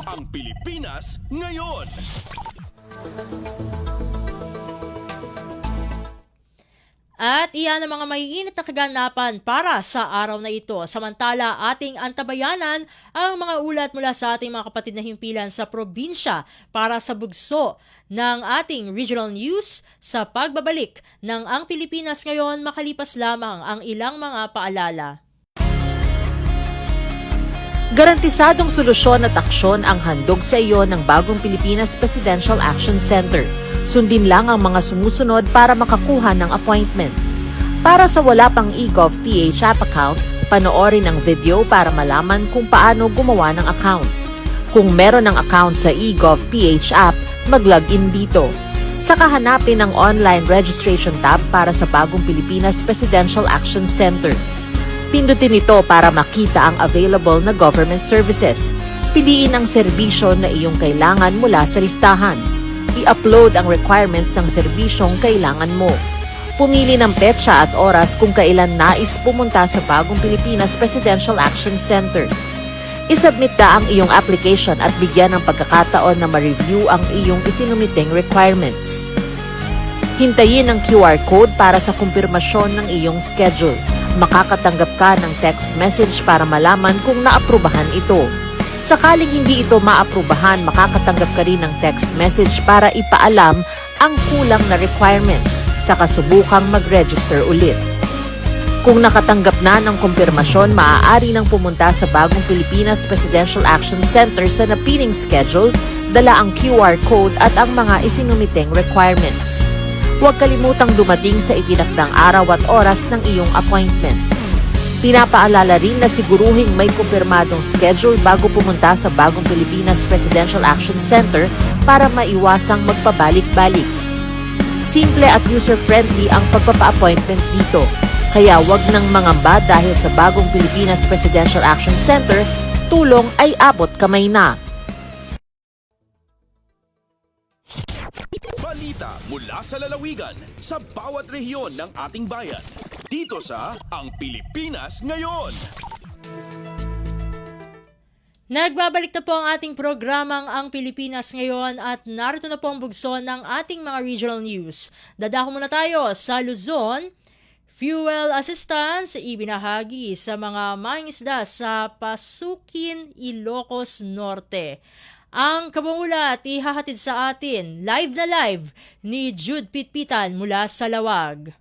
Ang Pilipinas ngayon. At iyan ang mga maiinit na kaganapan para sa araw na ito. Samantala, ating antabayanan ang mga ulat mula sa ating mga kapatid na himpilan sa probinsya para sa bugso ng ating regional news sa pagbabalik ng Ang Pilipinas Ngayon makalipas lamang ang ilang mga paalala. Garantisadong solusyon at aksyon ang handog sa iyo ng Bagong Pilipinas Presidential Action Center. Sundin lang ang mga sumusunod para makakuha ng appointment. Para sa wala pang eGov.ph app account, panoorin ang video para malaman kung paano gumawa ng account. Kung meron ng account sa eGov.ph app, mag-login dito. Saka hanapin ang online registration tab para sa Bagong Pilipinas Presidential Action Center. Pindutin ito para makita ang available na government services. Piliin ang serbisyo na iyong kailangan mula sa listahan. I-upload ang requirements ng serbisyong kailangan mo. Pumili ng petsa at oras kung kailan nais pumunta sa Bagong Pilipinas Presidential Action Center. I-submit na ang iyong application at bigyan ng pagkakataon na ma-review ang iyong isinumiting requirements. Hintayin ang QR code para sa kumpirmasyon ng iyong schedule. Makakatanggap ka ng text message para malaman kung naaprubahan ito. Sakaling hindi ito maaprubahan, makakatanggap ka rin ng text message para ipaalam ang kulang na requirements sa kasubukang mag-register ulit. Kung nakatanggap na ng kumpirmasyon, maaari nang pumunta sa Bagong Pilipinas Presidential Action Center sa napiling schedule, dala ang QR code at ang mga isinumiting requirements. Huwag kalimutang dumating sa itinakdang araw at oras ng iyong appointment. Pinapaalala rin na siguruhing may kumpirmadong schedule bago pumunta sa Bagong Pilipinas Presidential Action Center para maiwasang magpabalik-balik. Simple at user-friendly ang pagpapa-appointment dito, kaya wag nang mangamba dahil sa Bagong Pilipinas Presidential Action Center, tulong ay abot kamay na. Balita mula sa lalawigan sa bawat rehiyon ng ating bayan. Dito sa Ang Pilipinas Ngayon. Nagbabalik na po ang ating programang Ang Pilipinas Ngayon at narito na po ang bugso ng ating mga regional news. Dadako muna tayo sa Luzon. Fuel assistance ibinahagi sa mga mangingisda sa Pasukin, Ilocos Norte. Ang kabuulat ihahatid sa atin live na live ni Jude Pitpitan mula sa Lawag.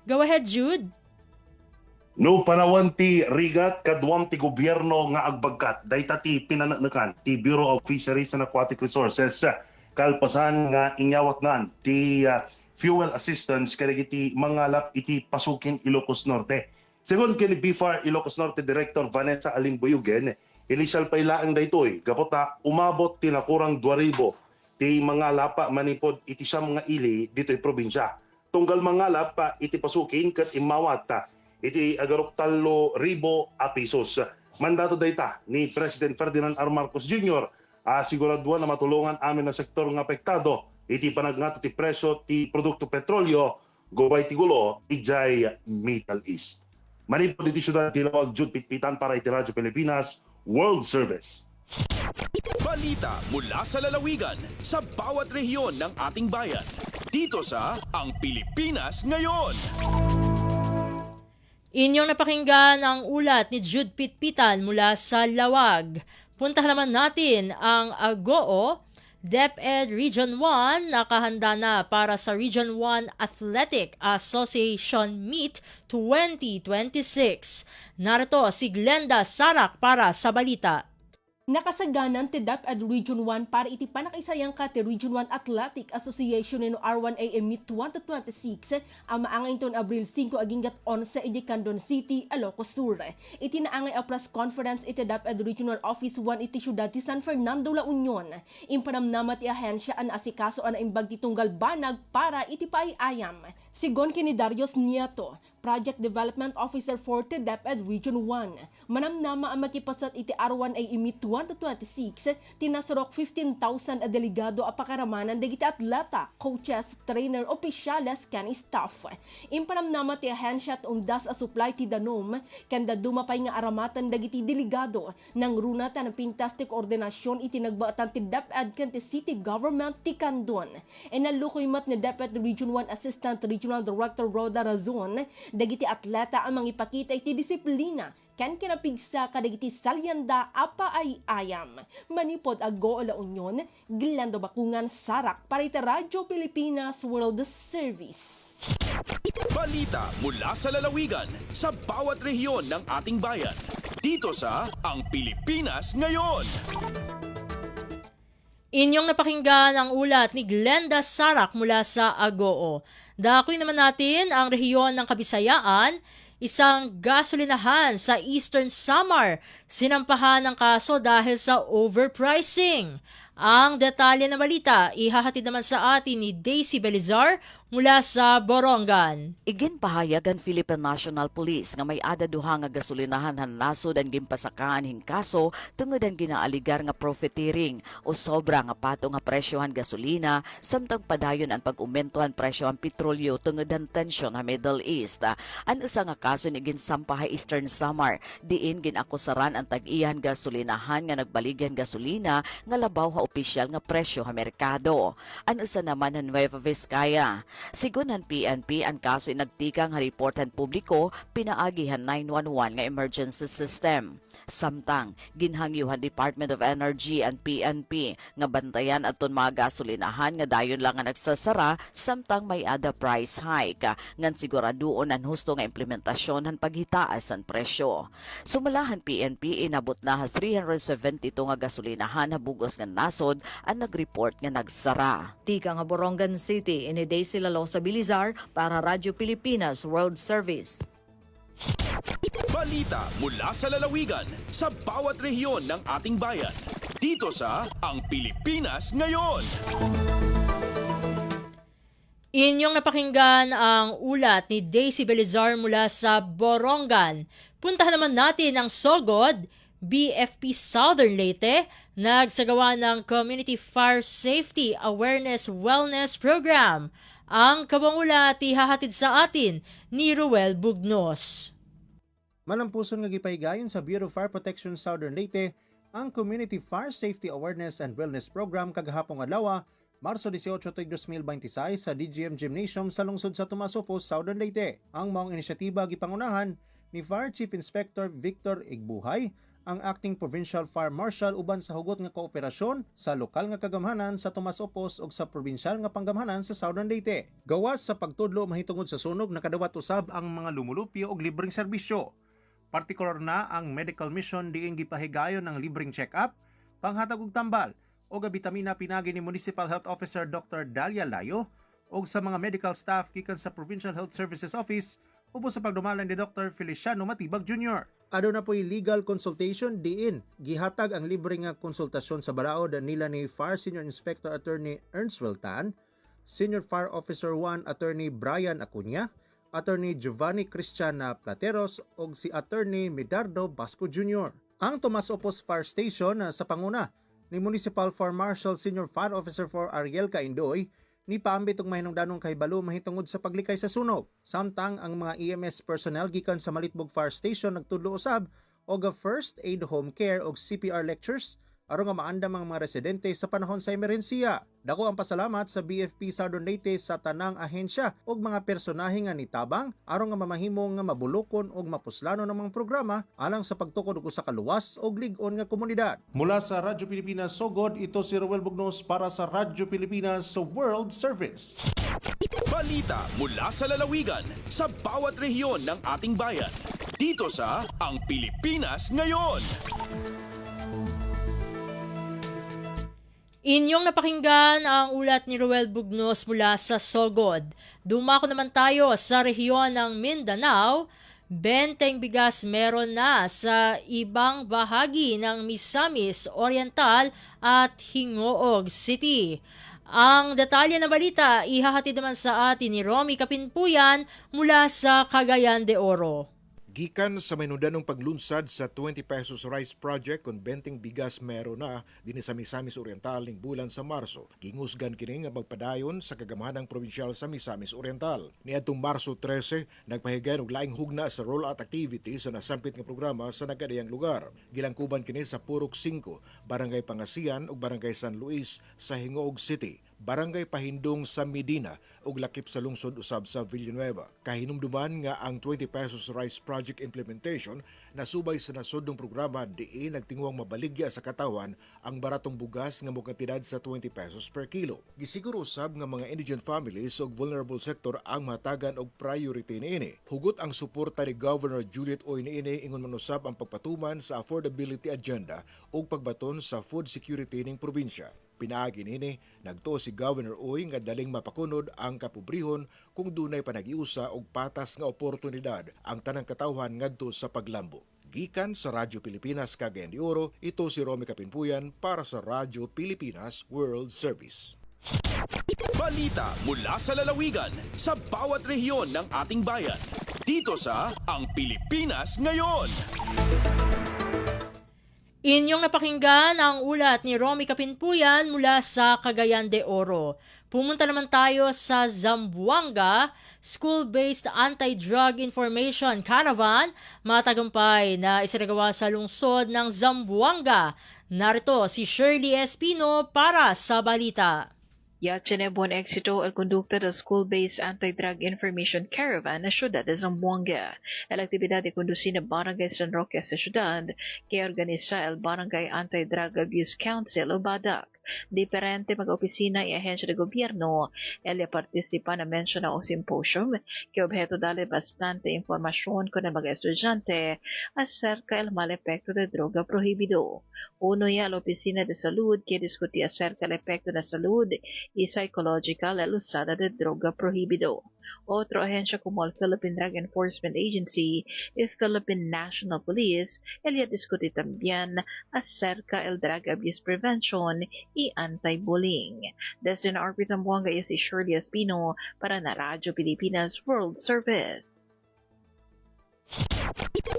Go ahead, Jude. No panawan ti rigat kadwam ti gobyerno nga agbagkat dayta ti pinananakan ti Bureau of Fisheries and Aquatic Resources kalpasan nga inyawat ngan ti fuel assistance kadagiti mangalap iti Pasukin Ilocos Norte. Segon kini BFAR Ilocos Norte Director Vanessa Alimbuyugen, initial pailaang daytoy gapot na umabot ti nakurang 2,000 ti mga lapa manipod iti siya mga ili dito'y probinsya. Tunggal mangalap pa iti Pasukin ket imawat iti agarok 3,000 a pesos. Mandato dayta ni President Ferdinand R. Marcos Jr. Siguraduhan na matulungan amin na sektor ng apektado iti panagnato ti presyo ti produkto petrolyo gubay ti gulo ijay Middle East. Manipod iti syudad ti Lawag, Jude Pitpitan para iti Radyo Pilipinas World Service. Balita mula sa lalawigan sa bawat rehiyon ng ating bayan. Dito sa Ang Pilipinas Ngayon. Inyong napakinggan ang ulat ni Jude Pitpitan mula sa Lawag. Puntahan naman natin ang Agoo, DepEd Region 1 nakahanda na para sa Region 1 Athletic Association Meet 2026. Narito si Glenda Sarak para sa balita. Nakasaganan ti DepEd Region 1 para iti panakaisayang ka ti Region 1 Athletic Association no R1AM Meet 2026 ang maangay ton Abril 5 aginggat 11 iti Candon City, Ilocos Sur. Iti naangay a press conference iti DepEd Regional Office 1 iti syudad ti San Fernando, La Union. Impanamnama ti ahensya an asikaso an imbag ti tunggal banag para iti paayam. Sigon kini Darius Nieto, Project Development Officer for ti DepEd Region 1. Manamnama ang makipasat iti R1AM Meet 2026, tinasarok 15,000 a delegado a pakaramanan dagiti atleta, coaches, trainer, opisyales, kan staff. Impanamnama ti handshot das a supply ti danom, kanda dumapay nga aramatan dagiti delegado, nang runatan ng pintastik ordinasyon itinagbaatan ti DepEd kan ti city government ti Kandon. Nalukoy mat ni DepEd Region 1 Assistant Regional Director Roda Razon, dagiti atleta ang mangipakita iti disiplina kan kinapigsa kadagiti salyanda apa ay ayam. Manipod ago la Union, Glando Bakungan, Sarak, para iti Radyo Pilipinas World Service. Balita mula sa lalawigan sa bawat rehiyon ng ating bayan. Dito sa Ang Pilipinas Ngayon. Inyong napakinggan ang ulat ni Glenda Sarak mula sa Agoo. Dakoy naman natin ang rehiyon ng Kabisayaan. Isang gasolinahan sa Eastern Samar sinampahan ng kaso dahil sa overpricing. Ang detalye ng balita ihahatid naman sa atin ni Daisy Belizar mula sa Borongan. Iginpahayag ang Philippine National Police nga may ada duha nga gasolinahan hanlasod ang gimpasakaan hing kaso tungod ang ginaaligar nga profiteering o sobra nga pato nga presyohan gasolina samtang padayon ang pag-umentohan presyo ang petrolyo tungod ang tensyon sa Middle East. Ang isa nga kaso ni ginsampahay Eastern Samar diin ginakusaran ang tag-iyan gasolinahan nga nagbaligyan gasolina nga labaw ha opisyal nga presyo sa merkado. Ang isa naman ang Nueva Vizcaya. Sigun ang PNP ang kaso nagtikang reportan publiko pinaagihan 911 nga emergency system. Samtang ginhangyuhan Department of Energy and PNP nga bantayan aton mga gasolinahan nga dayon lang nga nagsasara samtang may ada price hike ngan siguraduon ang husto nga implementasyon han paghitaas ang presyo. Sumalahan PNP inabot na 372 nga gasolinahan na bugos nga nasod ang nagreport nga nagsara. Tika nga Borongan City ini Daisy Lalosa Bilizar para Radyo Pilipinas World Service. Balita mula sa lalawigan sa bawat rehiyon ng ating bayan. Dito sa Ang Pilipinas Ngayon. Inyong napakinggan ang ulat ni Daisy Belizar mula sa Borongan. Puntahan naman natin ang Sogod, BFP Southern Leyte, nagsagawa ng Community Fire Safety Awareness Wellness Program. Ang kabang ulat ihahatid sa atin ni Ruel Bugnos. Malampuson nga gipahigayon sa Bureau of Fire Protection Southern Leyte ang Community Fire Safety Awareness and Wellness Program kagahapong adlaw, Marso 18, 2026 sa DGM Gymnasium sa lungsod sa Tumasopos, Southern Leyte. Ang maong inisyatiba gipangunahan ni Fire Chief Inspector Victor Igbuhay, ang Acting Provincial Fire Marshal uban sa hugot nga kooperasyon sa lokal nga kagamhanan sa Tumasopos ug sa probinsyal nga panggamhanan sa Southern Leyte. Gawas sa pagtudlo mahitungod sa sunog nakadawat usab ang mga lumulupyo og libreng serbisyo. Partikular na ang medical mission diin gipahigayon ng libreng check-up, panghatag og tambal o bitamina pinagi ni Municipal Health Officer Dr. Dalia Layo o sa mga medical staff gikan sa Provincial Health Services Office ubos sa pagdumalan ni Dr. Feliciano Matibag Jr. Ado na po'y legal consultation diin gihatag ang libre nga konsultasyon sa balaod nila ni Fire Senior Inspector Attorney Ernst Weltan, Senior Fire Officer 1 Attorney Brian Acuña, Attorney Giovanni Cristian Plateros ug si Attorney Medardo Basco Jr. Ang Tumasopos Fire Station sa panguna ni Municipal Fire Marshal Senior Fire Officer 4 Ariel Caindoy ni paambit og mahinungdanong kahibalo mahitungod sa paglikay sa sunog. Samtang ang mga EMS personnel gikan sa Malitbog Fire Station nagtudlo usab og first aid home care og CPR lectures aron nga maandam ang mga residente sa panahon sa emerhensiya. Dako ang pasalamat sa BFP Southern Leyte sa tanang ahensya ug mga personahe nga nitabang aron nga mamahimo nga mabulokon ug mapuslano ng mga programa alang sa pagtukod og usa ka luwas ug lig-on nga komunidad. Mula sa Radyo Pilipinas Sogod, ito si Roel Bugnos para sa Radyo Pilipinas World Service. Balita mula sa lalawigan sa bawat rehiyon ng ating bayan. Dito sa Ang Pilipinas Ngayon. Inyong napakinggan ang ulat ni Roel Bugnos mula sa Sogod. Dumako naman tayo sa rehiyon ng Mindanao. Benteng bigas meron na sa ibang bahagi ng Misamis Oriental at Hingoog City. Ang detalye na balita ihahatid naman sa atin ni Romy Kapinpuyan mula sa Cagayan de Oro. Gikan sa maynudanong paglunsad sa 20 pesos rice project kon benteng bigas meron na dinhi sa Misamis Oriental ning bulan sa Marso. Gingusgan kini nga magpadayon sa kagamahanang probinsyal sa Misamis Oriental. Niadtong Marso 13, nagpahigayon og laing hugna sa rollout activity sa nasampit nga programa sa nagkadayang lugar. Gilangkuban kini sa Purok 5, Barangay Pangasian ug Barangay San Luis sa Hingoog City, Barangay Pahindong sa Medina ug lakip sa lungsod usab sa Villanueva. Kahinumduman nga ang 20 pesos rice project implementation nasubay sa nasudnong programa diin nagtingwang mabaligya sa katawan ang baratong bugas nga mokantidad sa 20 pesos per kilo. Gisiguro usab nga mga indigent families ug vulnerable sector ang matagan og priority niini. Hugot ang suporta ni Governor Juliet Oy niini ingon man usab ang pagpatuman sa affordability agenda ug pagbaton sa food security ning probinsya. Pinaagi nini, nagtuo si Governor Oy nga daling mapakunod ang kapobrehon kung dunay panagiusa og patas nga oportunidad ang tanang katawhan ngadto sa paglambo. Gikan sa Radyo Pilipinas Cagayan de Oro, ito si Romy Kapinpuyan para sa Radyo Pilipinas World Service. Balita mula sa lalawigan sa bawat rehiyon ng ating bayan. Dito sa Ang Pilipinas Ngayon. Inyong napakinggan ang ulat ni Romy Kapinpuyan mula sa Cagayan de Oro. Pumunta naman tayo sa Zamboanga, school-based anti-drug information caravan, matagumpay na isinagawa sa lungsod ng Zamboanga. Narito si Shirley Espino para sa balita. Ya tiene buen éxito el conducta del School-Based Anti-Drug Information Caravan na siyudad de Zamboanga. El actividad de conducir na Barangay San Roque sa siyudad que organiza el Barangay Anti-Drug Abuse Council o BADAC. Diferente mag-opisina y ahensya de gobierno. Ella participa na menciona o symposium que objeto dale bastante información con el mga estudyante acerca el mal epekto de droga prohibido. Uno ya la opisina de salud que discute acerca el epekto de salud y psychological la usada de droga prohibido. Otro ahensya como el Philippine Drug Enforcement Agency y Philippine National Police, ella discute también acerca el drug abuse prevention y anti-bullying. Desde RP Zamboanga is si Shirley Espino para na Radyo Pilipinas World Service.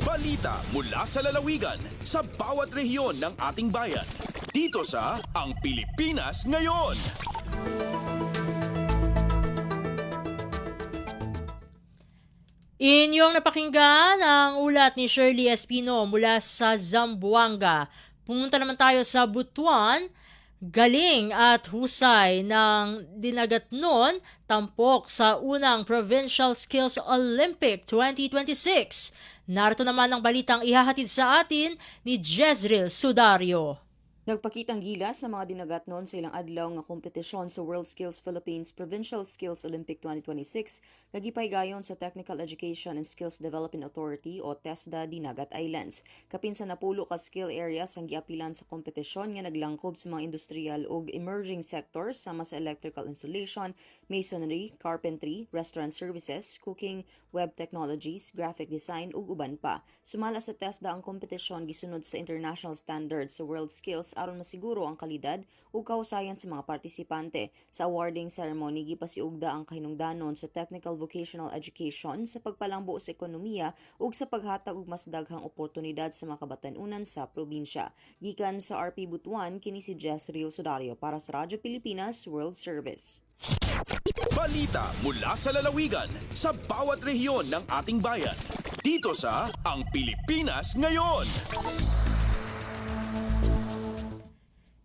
Balita mula sa lalawigan sa bawat rehiyon ng ating bayan. Dito sa Ang Pilipinas Ngayon. Inyong napakinggan ang ulat ni Shirley Espino mula sa Zamboanga. Pumunta naman tayo sa Butuan. Galing at husay ng dinagat noon, tampok sa unang Provincial Skills Olympic 2026. Narito naman ang balitang ihahatid sa atin ni Jezreel Sudario. Nagpakitang gilas sa mga dinagat noon sa ilang adlaw nga kompetisyon sa World Skills Philippines Provincial Skills Olympic 2026 kagipay gayon sa Technical Education and Skills Development Authority o TESDA Dinagat Islands. Kapin sa napulo ka skill areas ang giapilan sa kompetisyon nga naglangkob sa mga industrial ug emerging sectors sama sa electrical installation, masonry, carpentry, restaurant services, cooking, web technologies, graphic design ug uban pa. Sumala sa TESDA ang kompetisyon gisunod sa international standards sa World Skills aron masiguro ang kalidad ug kahusayan sa mga partisipante. Sa awarding ceremony gipasiugda ang kahinungdanon sa technical vocational education sa pagpalangbo sa ekonomiya ug sa paghatag og mas daghang oportunidad sa mga kabatan-unan sa probinsya. Gikan sa RP Butuan, kini si Jezreel Sudario para sa Radyo Pilipinas World Service. Balita mula sa lalawigan sa bawat rehiyon ng ating bayan. Dito sa Ang Pilipinas Ngayon.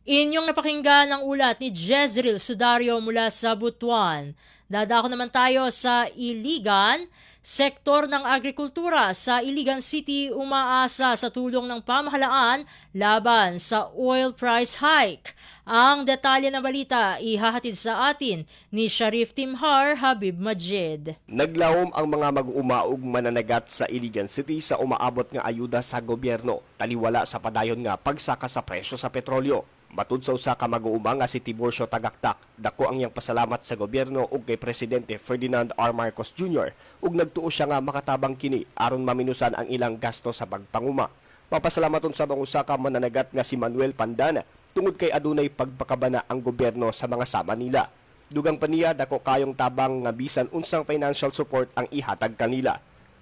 Inyong napakinggan ang ulat ni Jezreel Sudario mula sa Butuan. Dadako naman tayo sa Iligan. Sektor ng agrikultura sa Iligan City umaasa sa tulong ng pamahalaan laban sa oil price hike. Ang detalye ng balita ihahatid sa atin ni Sharif Timhar Habib Majid. Naglawom ang mga mag-umaog mananagat sa Iligan City sa umaabot nga ayuda sa gobyerno, taliwala sa padayon nga pagsaka sa presyo sa petrolyo. Matud sa usa ka mag-uuma nga si Tiburcio Tagaktak, dako ang iyang pasalamat sa gobyerno ug kay Presidente Ferdinand R. Marcos Jr. ug nagtuo siya nga makatabang kini aron maminusan ang ilang gasto sa pagpanguma. Papasalamat sa bang usa ka mananagat nga si Manuel Pandana tungod kay adunay pagpakabana ang gobyerno sa mga sama nila. Dugang pa niya dako kayong tabang nga bisan unsang financial support ang ihatag kanila.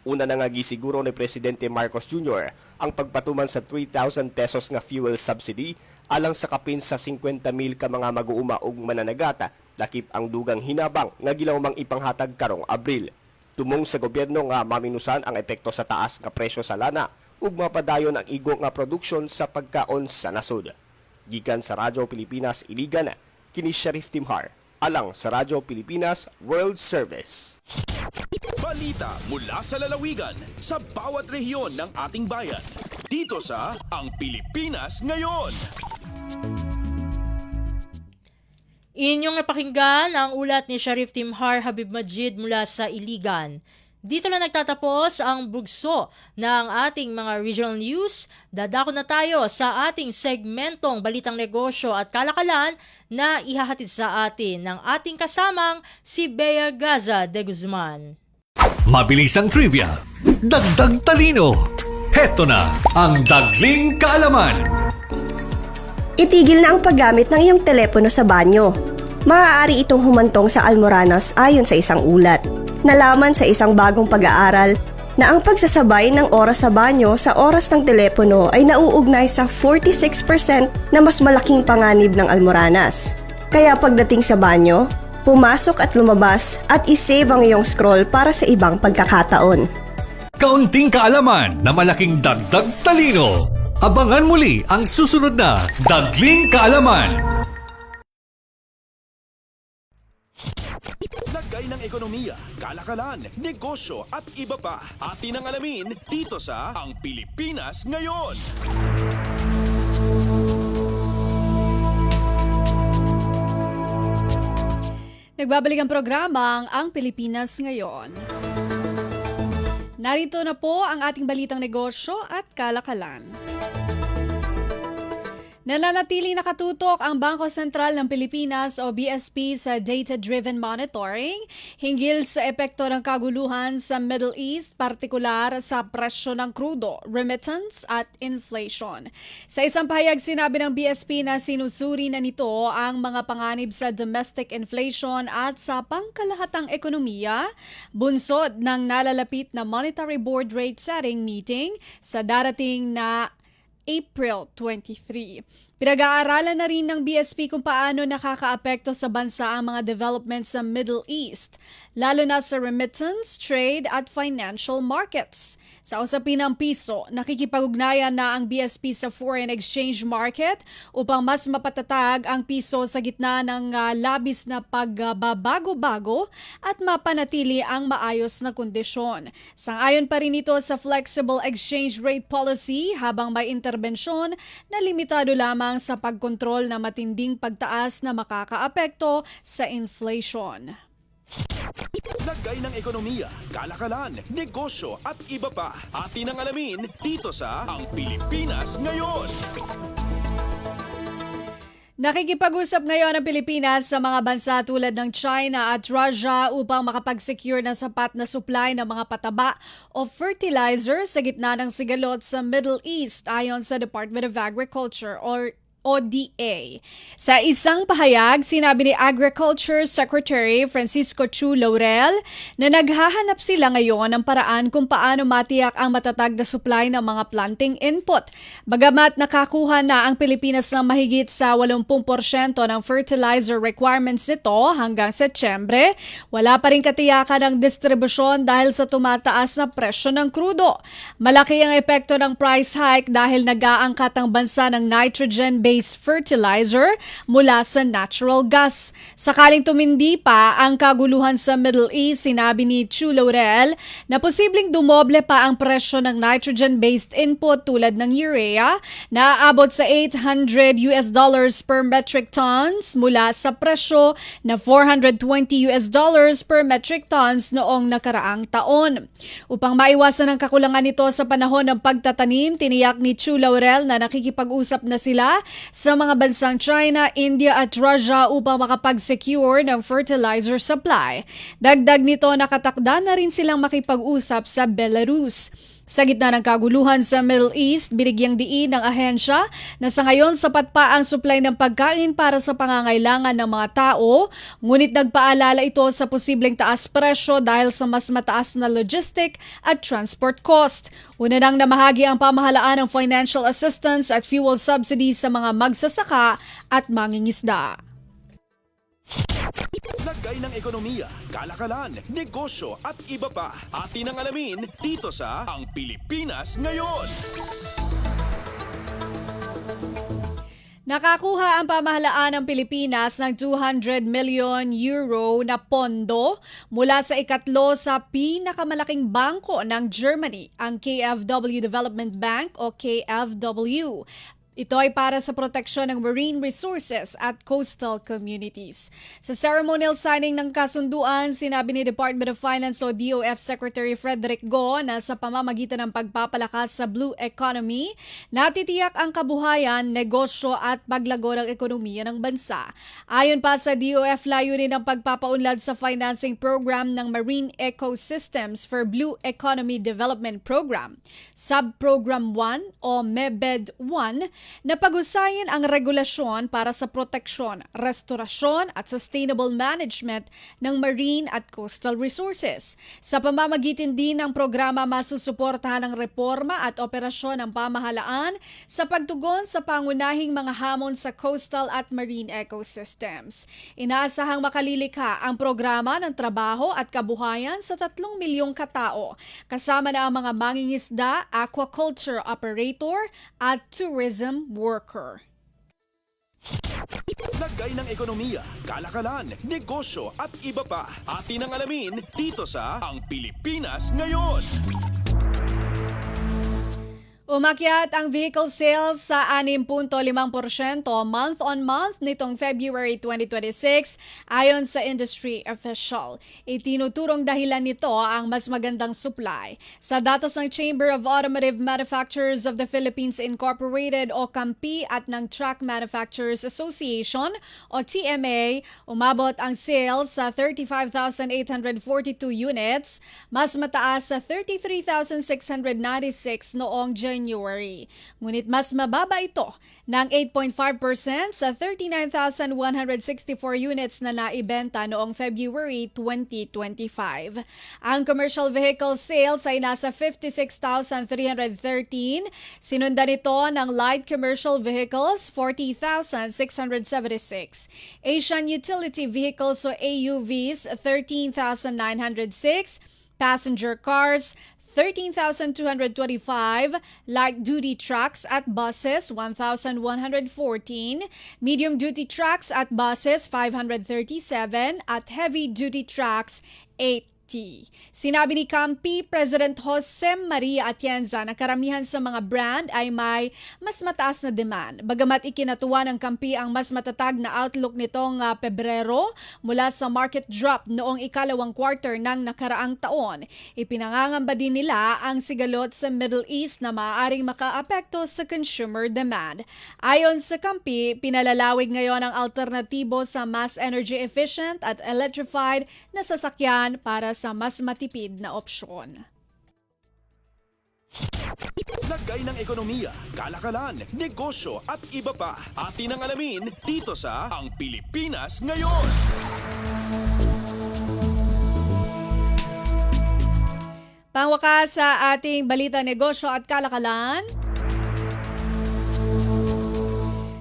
Una na nga gisiguro ni Presidente Marcos Jr. ang pagpatuman sa 3,000 pesos nga fuel subsidy alang sa kapin sa 50,000 ka mga mag-uuma ug mananagata lakip ang dugang hinabang nga gilawmang ipanghatag karong Abril. Tumong sa gobyerno nga maminusan ang epekto sa taas nga presyo sa lana ug mapadayon ang igo nga produksyon sa pagkaon sa nasud. Gikan sa Radyo Pilipinas Iligan, kini Sheriff Timhar, alang sa Radyo Pilipinas World Service. Balita mula sa lalawigan sa bawat rehiyon ng ating bayan. Dito sa Ang Pilipinas Ngayon. Inyong napakinggan ang ulat ni Sheriff Timhar Habib Majid mula sa Iligan. Dito na nagtatapos ang bugso ng ating mga regional news. Dadako na tayo sa ating segmentong Balitang Negosyo at Kalakalan na ihahatid sa atin ng ating kasamang si Bea Gaza de Guzman. Mabilis ang trivia, dagdag talino. Heto na ang Dagling Kaalaman. Itigil na ang paggamit ng iyong telepono sa banyo. Maaari itong humantong sa almoranas ayon sa isang ulat. Nalaman sa isang bagong pag-aaral na ang pagsasabay ng oras sa banyo sa oras ng telepono ay nauugnay sa 46% na mas malaking panganib ng almoranas. Kaya pagdating sa banyo, pumasok at lumabas at isave ang iyong scroll para sa ibang pagkakataon. Kaunting kaalaman na malaking dagdag talino. Abangan muli ang susunod na Dagling Kaalaman. Lagay ng ekonomiya, kalakalan, negosyo at iba pa. Atin ang alamin dito sa Ang Pilipinas Ngayon. Nagbabalik ang programang Ang Pilipinas Ngayon. Narito na po ang ating balitang negosyo at kalakalan. Nananatiling nakatutok ang Bangko Sentral ng Pilipinas o BSP sa data-driven monitoring hinggil sa epekto ng kaguluhan sa Middle East, partikular sa presyo ng krudo, remittance at inflation. Sa isang pahayag, sinabi ng BSP na sinusuri na nito ang mga panganib sa domestic inflation at sa pangkalahatang ekonomiya, bunsod ng nalalapit na Monetary Board rate setting meeting sa darating na April 23. Pinag-aaralan na rin ng BSP kung paano nakakaapekto sa bansa ang mga developments sa Middle East, lalo na sa remittance, trade at financial markets. Sa usapin ng piso, nakikipag-ugnayan na ang BSP sa foreign exchange market upang mas mapatatag ang piso sa gitna ng labis na pagbabago-bago at mapanatili ang maayos na kondisyon. Sang-ayon pa rin ito sa flexible exchange rate policy habang may interbensyon na limitado lamang sa pagkontrol na matinding pagtaas na makakaapekto sa inflation. Lagay ng ekonomiya, kalakalan, negosyo at iba pa. Atin ang alamin dito sa Ang Pilipinas Ngayon. Nakikipag-usap ngayon ang Pilipinas sa mga bansa tulad ng China at Russia upang makapag-secure ng sapat na supply ng mga pataba o fertilizer sa gitna ng sigalot sa Middle East ayon sa Department of Agriculture or ODA. Sa isang pahayag, sinabi ni Agriculture Secretary Francisco Chu Laurel na naghahanap sila ngayon ng paraan kung paano matiyak ang matatag na supply ng mga planting input. Bagamat nakakuha na ang Pilipinas ng mahigit sa 80% ng fertilizer requirements nito hanggang Setyembre, wala pa rin katiyakan ng distribusyon dahil sa tumataas na presyo ng krudo. Malaki ang epekto ng price hike dahil nag-aangkat ang bansa ng nitrogen-based fertilizer mula sa natural gas. Sakaling tumindi pa ang kaguluhan sa Middle East, sinabi ni Chu Laurel na posibleng dumoble pa ang presyo ng nitrogen-based input tulad ng urea na aabot sa $800 per metric tons mula sa presyo na $420 per metric tons noong nakaraang taon. Upang maiwasan ang kakulangan nito sa panahon ng pagtatanim, tiniyak ni Chu Laurel na nakikipag-usap na sila sa mga bansang China, India at Russia upang makapag-secure ng fertilizer supply. Dagdag nito, nakatakda na rin silang makipag-usap sa Belarus. Sa gitna ng kaguluhan sa Middle East, binigyang diin ng ahensya na sa ngayon sapat pa ang supply ng pagkain para sa pangangailangan ng mga tao, ngunit nagpaalala ito sa posibleng taas presyo dahil sa mas mataas na logistic at transport cost. Una nang namahagi ang pamahalaan ng financial assistance at fuel subsidies sa mga magsasaka at mangingisda. Lagay ng ekonomiya, kalakalan, negosyo at iba pa. Atin ang alamin dito sa Ang Pilipinas Ngayon. Nakakuha ang pamahalaan ng Pilipinas ng 200 million euro na pondo mula sa ikatlo sa pinakamalaking bangko ng Germany, ang KfW Development Bank o KfW. Ito ay para sa proteksyon ng marine resources at coastal communities. Sa ceremonial signing ng kasunduan, sinabi ni Department of Finance o DOF Secretary Frederick Go na sa pamamagitan ng pagpapalakas sa blue economy, natitiyak ang kabuhayan, negosyo at paglago ng ekonomiya ng bansa. Ayon pa sa DOF, layunin ang pagpapaunlad sa financing program ng Marine Ecosystems for Blue Economy Development Program, Sub-Program 1 o MEBED 1, na pag-usayin ang regulasyon para sa proteksyon, restorasyon at sustainable management ng marine at coastal resources. Sa pamamagitan din ng programa, masusuportahan ang reforma at operasyon ng pamahalaan sa pagtugon sa pangunahing mga hamon sa coastal at marine ecosystems. Inaasahang makalilikha ang programa ng trabaho at kabuhayan sa 3 milyong katao, kasama na ang mga mangingisda, aquaculture operator at tourism worker. Lagay ng ekonomiya, kalakalan, negosyo at iba pa. Atin ang alamin dito sa Ang Pilipinas Ngayon. Umakyat ang vehicle sales sa 6.5% month-on-month nitong February 2026 ayon sa industry official. Itinuturong dahilan nito ang mas magandang supply. Sa datos ng Chamber of Automotive Manufacturers of the Philippines Incorporated o CAMPI at ng Truck Manufacturers Association o TMA, umabot ang sales sa 35,842 units, mas mataas sa 33,696 noong January. Ngunit mas mababa ito ng 8.5% sa 39,164 units na naibenta noong February 2025. Ang commercial vehicle sales ay nasa 56,313. Sinundan ito ng light commercial vehicles, 40,676. Asian utility vehicles o AUVs, 13,906. Passenger cars, 13,225, light-duty trucks at buses, 1,114, medium-duty trucks at buses, 537, at heavy-duty trucks, 80. Sinabi ni CAMPI President Jose Maria Atienza na karamihan sa mga brand ay may mas mataas na demand. Bagamat ikinatuwa ng CAMPI ang mas matatag na outlook nitong Pebrero mula sa market drop noong ikalawang quarter ng nakaraang taon, ipinangangamba din nila ang sigalot sa Middle East na maaaring makaapekto sa consumer demand. Ayon sa CAMPI, pinalalawig ngayon ang alternatibo sa mass energy efficient at electrified na sasakyan para sa mas matipid na opsyon. Lagay ng ekonomiya, kalakalan, negosyo at iba pa. Atin ang alamin dito sa Ang Pilipinas Ngayon. Pangwakas sa ating balita negosyo at kalakalan.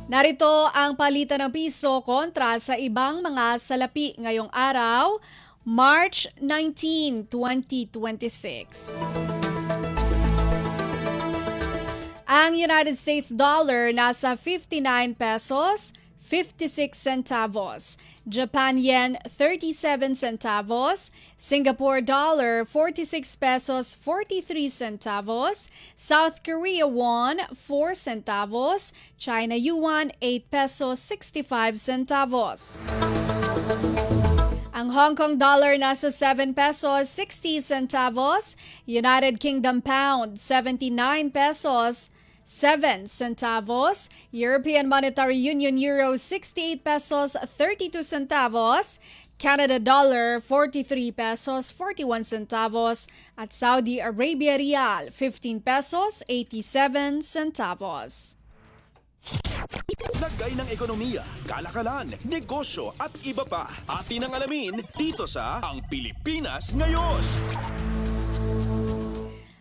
Narito ang palitan ng piso kontra sa ibang mga salapi ngayong araw, March 19, 2026. Ang United States dollar nasa 59 pesos, 56 centavos. Japan yen 37 centavos. Singapore dollar 46 pesos 43 centavos. South Korea won 4 centavos. China yuan 8 pesos 65 centavos. Ang Hong Kong dollar nasa 7 pesos 60 centavos. United Kingdom pound 79 pesos 7 centavos. European Monetary Union euro 68 pesos 32 centavos. Canada dollar 43 pesos 41 centavos at Saudi Arabia rial 15 pesos 87 centavos. Lagay ng ekonomiya, kalakalan, negosyo at iba pa. Atin ang alamin dito sa Ang Pilipinas Ngayon.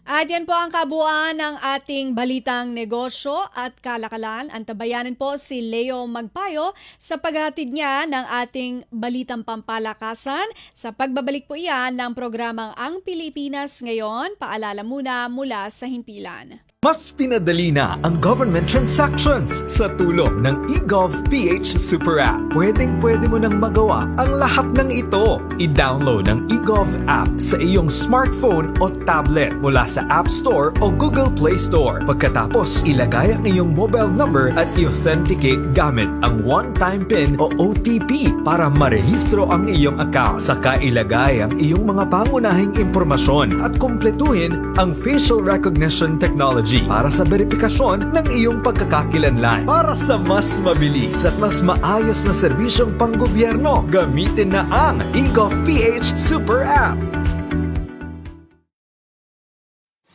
At yan po ang kabuuan ng ating balitang negosyo at kalakalan. Antabayanan po si Leo Magpayo sa paghatid niya ng ating balitang pampalakasan. Sa pagbabalik po iyan ng programang Ang Pilipinas Ngayon, paalala muna mula sa himpilan. Mas pinadali na ang government transactions sa tulong ng eGovPH Super App. Pwedeng-pwede mo nang magawa ang lahat ng ito. I-download ang eGov app sa iyong smartphone o tablet mula sa App Store o Google Play Store. Pagkatapos, ilagay ang iyong mobile number at i-authenticate gamit ang one-time PIN o OTP para marehistro ang iyong account. Saka ilagay ang iyong mga pangunahing impormasyon at kumpletuhin ang facial recognition technology para sa verifikasyon ng iyong pagkakakilanlan. Para sa mas mabilis at mas maayos na serbisyong panggobyerno, gamitin na ang eGovPH Super App.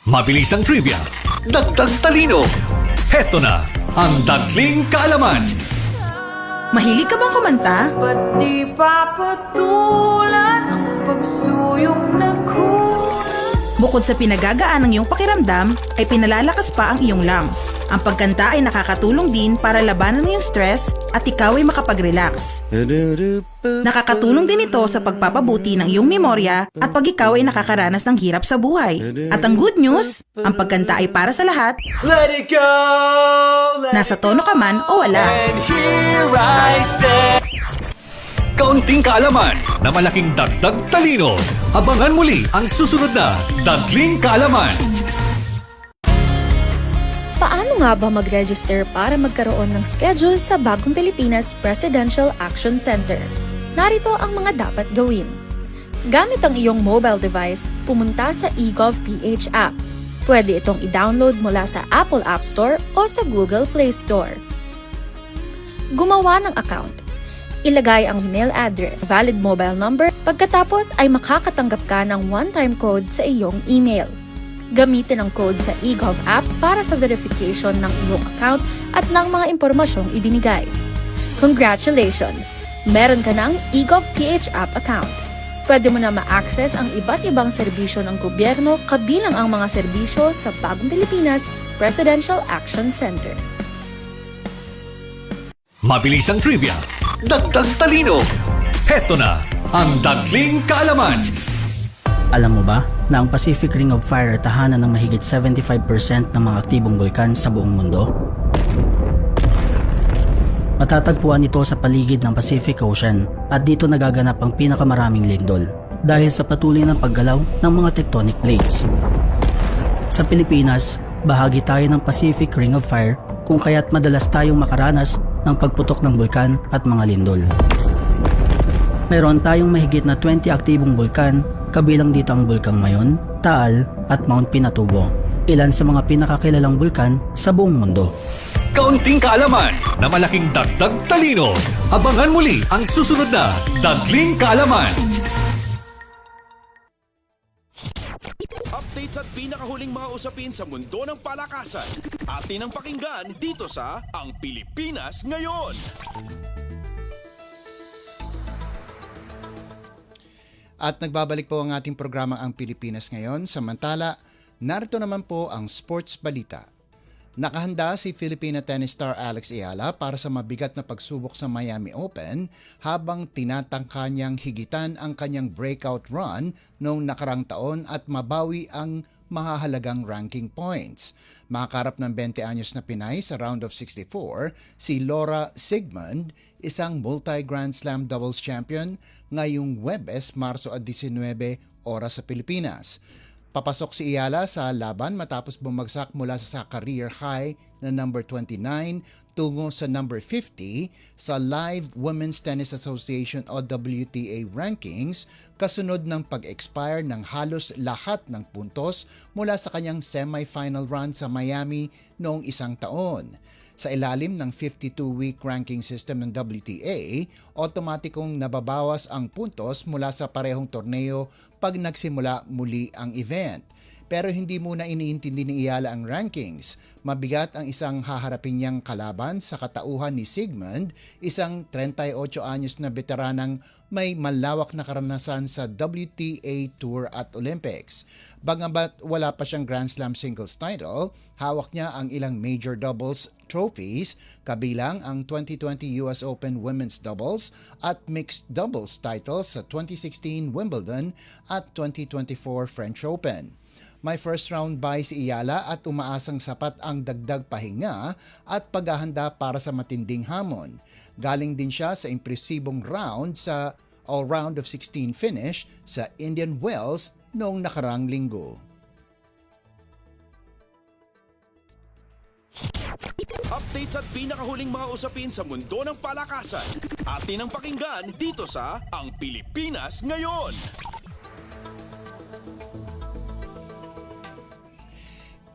Mabilis ang trivia, dagdag talino. Heto na ang Dagling Kaalaman. Mahilig ka bang kumanta? Ba't di papatulan ang pagsuyong nagkulang? Bukod sa pinagagaan ng iyong pakiramdam, ay pinalalakas pa ang iyong lungs. Ang pagkanta ay nakakatulong din para labanan ng iyong stress at ikaw ay makapag-relax. Nakakatulong din ito sa pagpapabuti ng iyong memorya at pag ikaw ay nakakaranas ng hirap sa buhay. At ang good news, ang pagkanta ay para sa lahat. Let it go! Nasa tono ka man o wala. And here I stand. Kaunting kaalaman na malaking dagdag talino. Abangan muli ang susunod na Dagling Kaalaman. Paano nga ba mag-register para magkaroon ng schedule sa Bagong Pilipinas Presidential Action Center? Narito ang mga dapat gawin. Gamit ang iyong mobile device, pumunta sa eGovPH app. Pwede itong i-download mula sa Apple App Store o sa Google Play Store. Gumawa ng account. Ilagay ang email address, valid mobile number, pagkatapos ay makakatanggap ka ng one-time code sa iyong email. Gamitin ang code sa eGov app para sa verification ng iyong account at ng mga impormasyong ibinigay. Congratulations! Meron ka ng eGovPH app account. Pwede mo na ma-access ang iba't ibang serbisyo ng gobyerno kabilang ang mga serbisyo sa Bagong Pilipinas Presidential Action Center. Mabilis ang trivia, dagdag talino. Heto na ang Dagling Kaalaman. Alam mo ba na ang Pacific Ring of Fire ay tahanan ng mahigit 75% ng mga aktibong bulkan sa buong mundo? Matatagpuan ito sa paligid ng Pacific Ocean at dito nagaganap ang pinakamaraming lindol dahil sa patuloy ng paggalaw ng mga tectonic plates. Sa Pilipinas, bahagi tayo ng Pacific Ring of Fire kung kaya't madalas tayong makaranas ng pagputok ng bulkan at mga lindol. Meron tayong mahigit na 20 aktibong bulkan, kabilang dito ang Bulkang Mayon, Taal at Mount Pinatubo, ilan sa mga pinakakilalang bulkan sa buong mundo. Kaunting kaalaman na malaking dagdag talino. Abangan muli ang susunod na Dagling Kaalaman. Updates at pinakahuling mga usapin sa mundo ng palakasan. Atin ang pakinggan dito sa Ang Pilipinas Ngayon. At nagbabalik po ang ating programa Ang Pilipinas Ngayon. Samantala, narito naman po ang sports balita. Nakahanda si Filipina tennis star Alex Ayala para sa mabigat na pagsubok sa Miami Open habang tinatangka niyang higitan ang kanyang breakout run noong nakarang taon at mabawi ang mahahalagang ranking points. Makakarap ng 20 anyos na Pinay sa round of 64, si Laura Sigmund, isang multi-Grand Slam doubles champion ngayong Huwebes, Marso 19 oras sa Pilipinas. Papasok si Ayala sa laban matapos bumagsak mula sa career high na number 29 tungo sa number 50 sa Live Women's Tennis Association o WTA rankings kasunod ng pag-expire ng halos lahat ng puntos mula sa kanyang semi-final run sa Miami noong isang taon. Sa ilalim ng 52-week ranking system ng WTA, otomatikong nababawas ang puntos mula sa parehong torneo pag nagsimula muli ang event. Pero hindi muna iniintindi ni Ayala ang rankings. Mabigat ang isang haharapin niyang kalaban sa katauhan ni Sigmund, isang 38 anyos na veteranang may malawak na karanasan sa WTA Tour at Olympics. Bagamat wala pa siyang Grand Slam singles title, hawak niya ang ilang major doubles trophies, kabilang ang 2020 US Open Women's Doubles at Mixed Doubles titles sa 2016 Wimbledon at 2024 French Open. May first round bye si Ayala at umaasang sapat ang dagdag pahinga at paghahanda para sa matinding hamon. Galing din siya sa impresibong round of 16 finish sa Indian Wells noong nakarang linggo. Updates at pinakahuling mga usapin sa mundo ng palakasan. Atin ang pakinggan dito sa Ang Pilipinas Ngayon.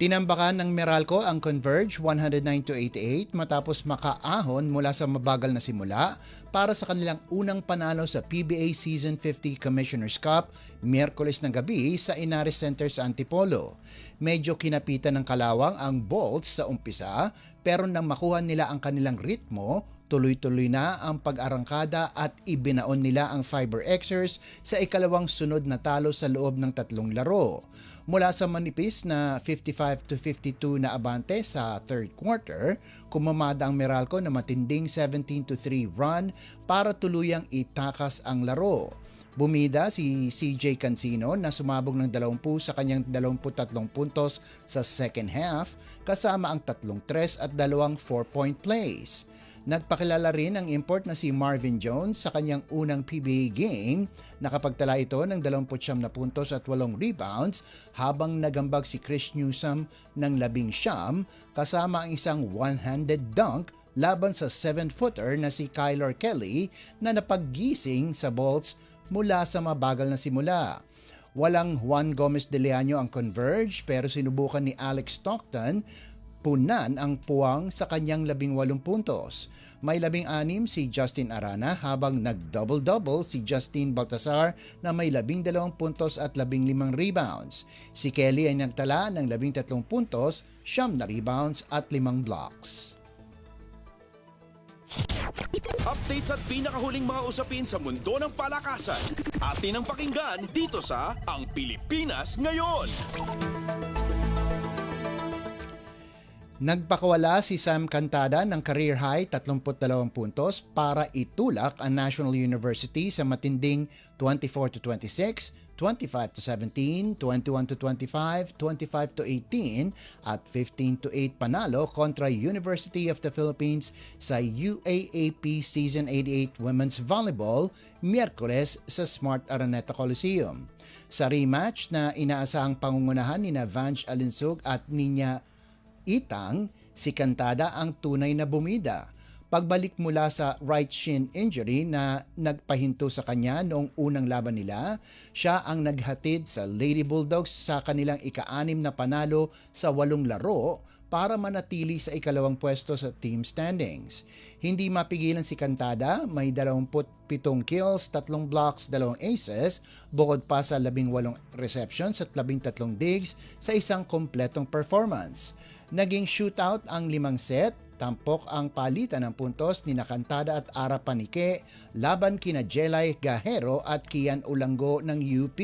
Tinambakan ng Meralco ang Converge 109-88 matapos makaahon mula sa mabagal na simula para sa kanilang unang panalo sa PBA Season 50 Commissioner's Cup Miyerkules na gabi sa Inares Center sa Antipolo. Medyo kinapitan ng kalawang ang Bolts sa umpisa pero nang makuha nila ang kanilang ritmo, tuloy-tuloy na ang pag-arangkada at ibinaon nila ang Fiber Xers sa ikalawang sunod na talo sa loob ng 3 laro. Mula sa manipis na 55-52 na abante sa third quarter, kumamada ang Meralco na matinding 17-3 run para tuluyang itakas ang laro. Bumida si CJ Cancino na sumabog ng 20 sa kanyang 23 puntos sa second half kasama ang 3 at 2 4-point plays. Nagpakilala rin ang import na si Marvin Jones sa kanyang unang PBA game. Nakapagtala ito ng 29 na puntos at 8 rebounds habang nagambag si Chris Newsome ng 19 kasama ang isang one-handed dunk laban sa 7-footer na si Kyler Kelly na napaggising sa Bolts mula sa mabagal na simula. Walang Juan Gomez de Leaño ang Converge pero sinubukan ni Alex Stockton punan ang puwang sa kanyang 18 puntos. May 16 si Justin Arana habang nag-double-double si Justin Baltasar na may 12 puntos at 15 rebounds. Si Kelly ay nagtala ng 13 puntos, 9 na rebounds at 5 blocks. Updates at pinakahuling mga usapin sa mundo ng palakasan. Atin ang pakinggan dito sa Ang Pilipinas Ngayon. Nagpakawala si Sam Cantada ng career high 32 puntos para itulak ang National University sa matinding 24-26, 25-17, 21-25, 25-18 at 15-8 panalo kontra University of the Philippines sa UAAP Season 88 Women's Volleyball Miyerkules sa Smart Araneta Coliseum. Sa rematch na inaasahang pangungunahan ni Vange Alinsug at Nina Itang, si Cantada ang tunay na bumida. Pagbalik mula sa right shin injury na nagpahinto sa kanya noong unang laban nila, siya ang naghatid sa Lady Bulldogs sa kanilang ika-6 na panalo sa 8 laro para manatili sa ikalawang pwesto sa team standings. Hindi mapigilan si Cantada, may 27 kills, 3 blocks, 2 aces, bukod pa sa 18 receptions at 13 digs sa isang kompletong performance. Naging shootout ang 5 set, tampok ang palitan ng puntos ni Cantada at Ara Panike laban kina Jelay Gahero at Kian Ulango ng UP.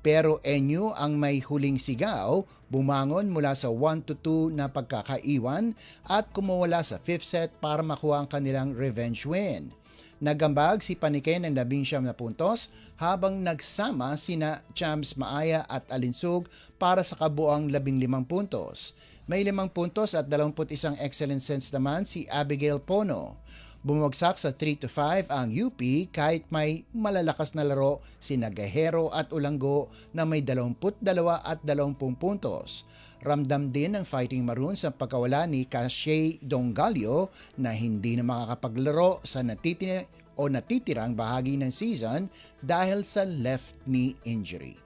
Pero NU ang may huling sigaw, bumangon mula sa 1-2 na pagkakaiwan at kumawala sa 5th set para makuha ang kanilang revenge win. Nagambag si Panike ng 19 na puntos habang nagsama sina Chams Maaya at Alinsug para sa kabuang 15 puntos. May 5 puntos at 21 excellent cents naman si Abigail Pono. Bumagsak sa 3-5 ang UP kahit may malalakas na laro si Gahero at Ulango na may 22 at 20 puntos. Ramdam din ng Fighting Maroons ang pagkawala ni Cashay Dongalio na hindi na makakapaglaro sa natitirang bahagi ng season dahil sa left knee injury.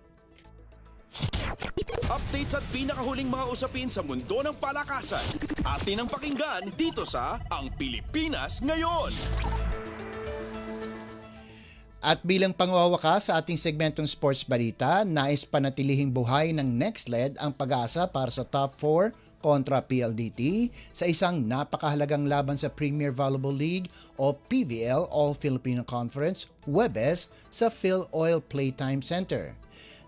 Updates at pinakahuling mga usapin sa mundo ng palakasan. Atin ang pakinggan dito sa Ang Pilipinas Ngayon. At bilang pangwawakas sa ating segmentong sports balita, nais panatilihing buhay ng NextLed ang pag-asa para sa top 4 kontra PLDT sa isang napakahalagang laban sa Premier Volleyball League o PVL All-Filipino Conference, Huwebes, sa PhilOil Playtime Center.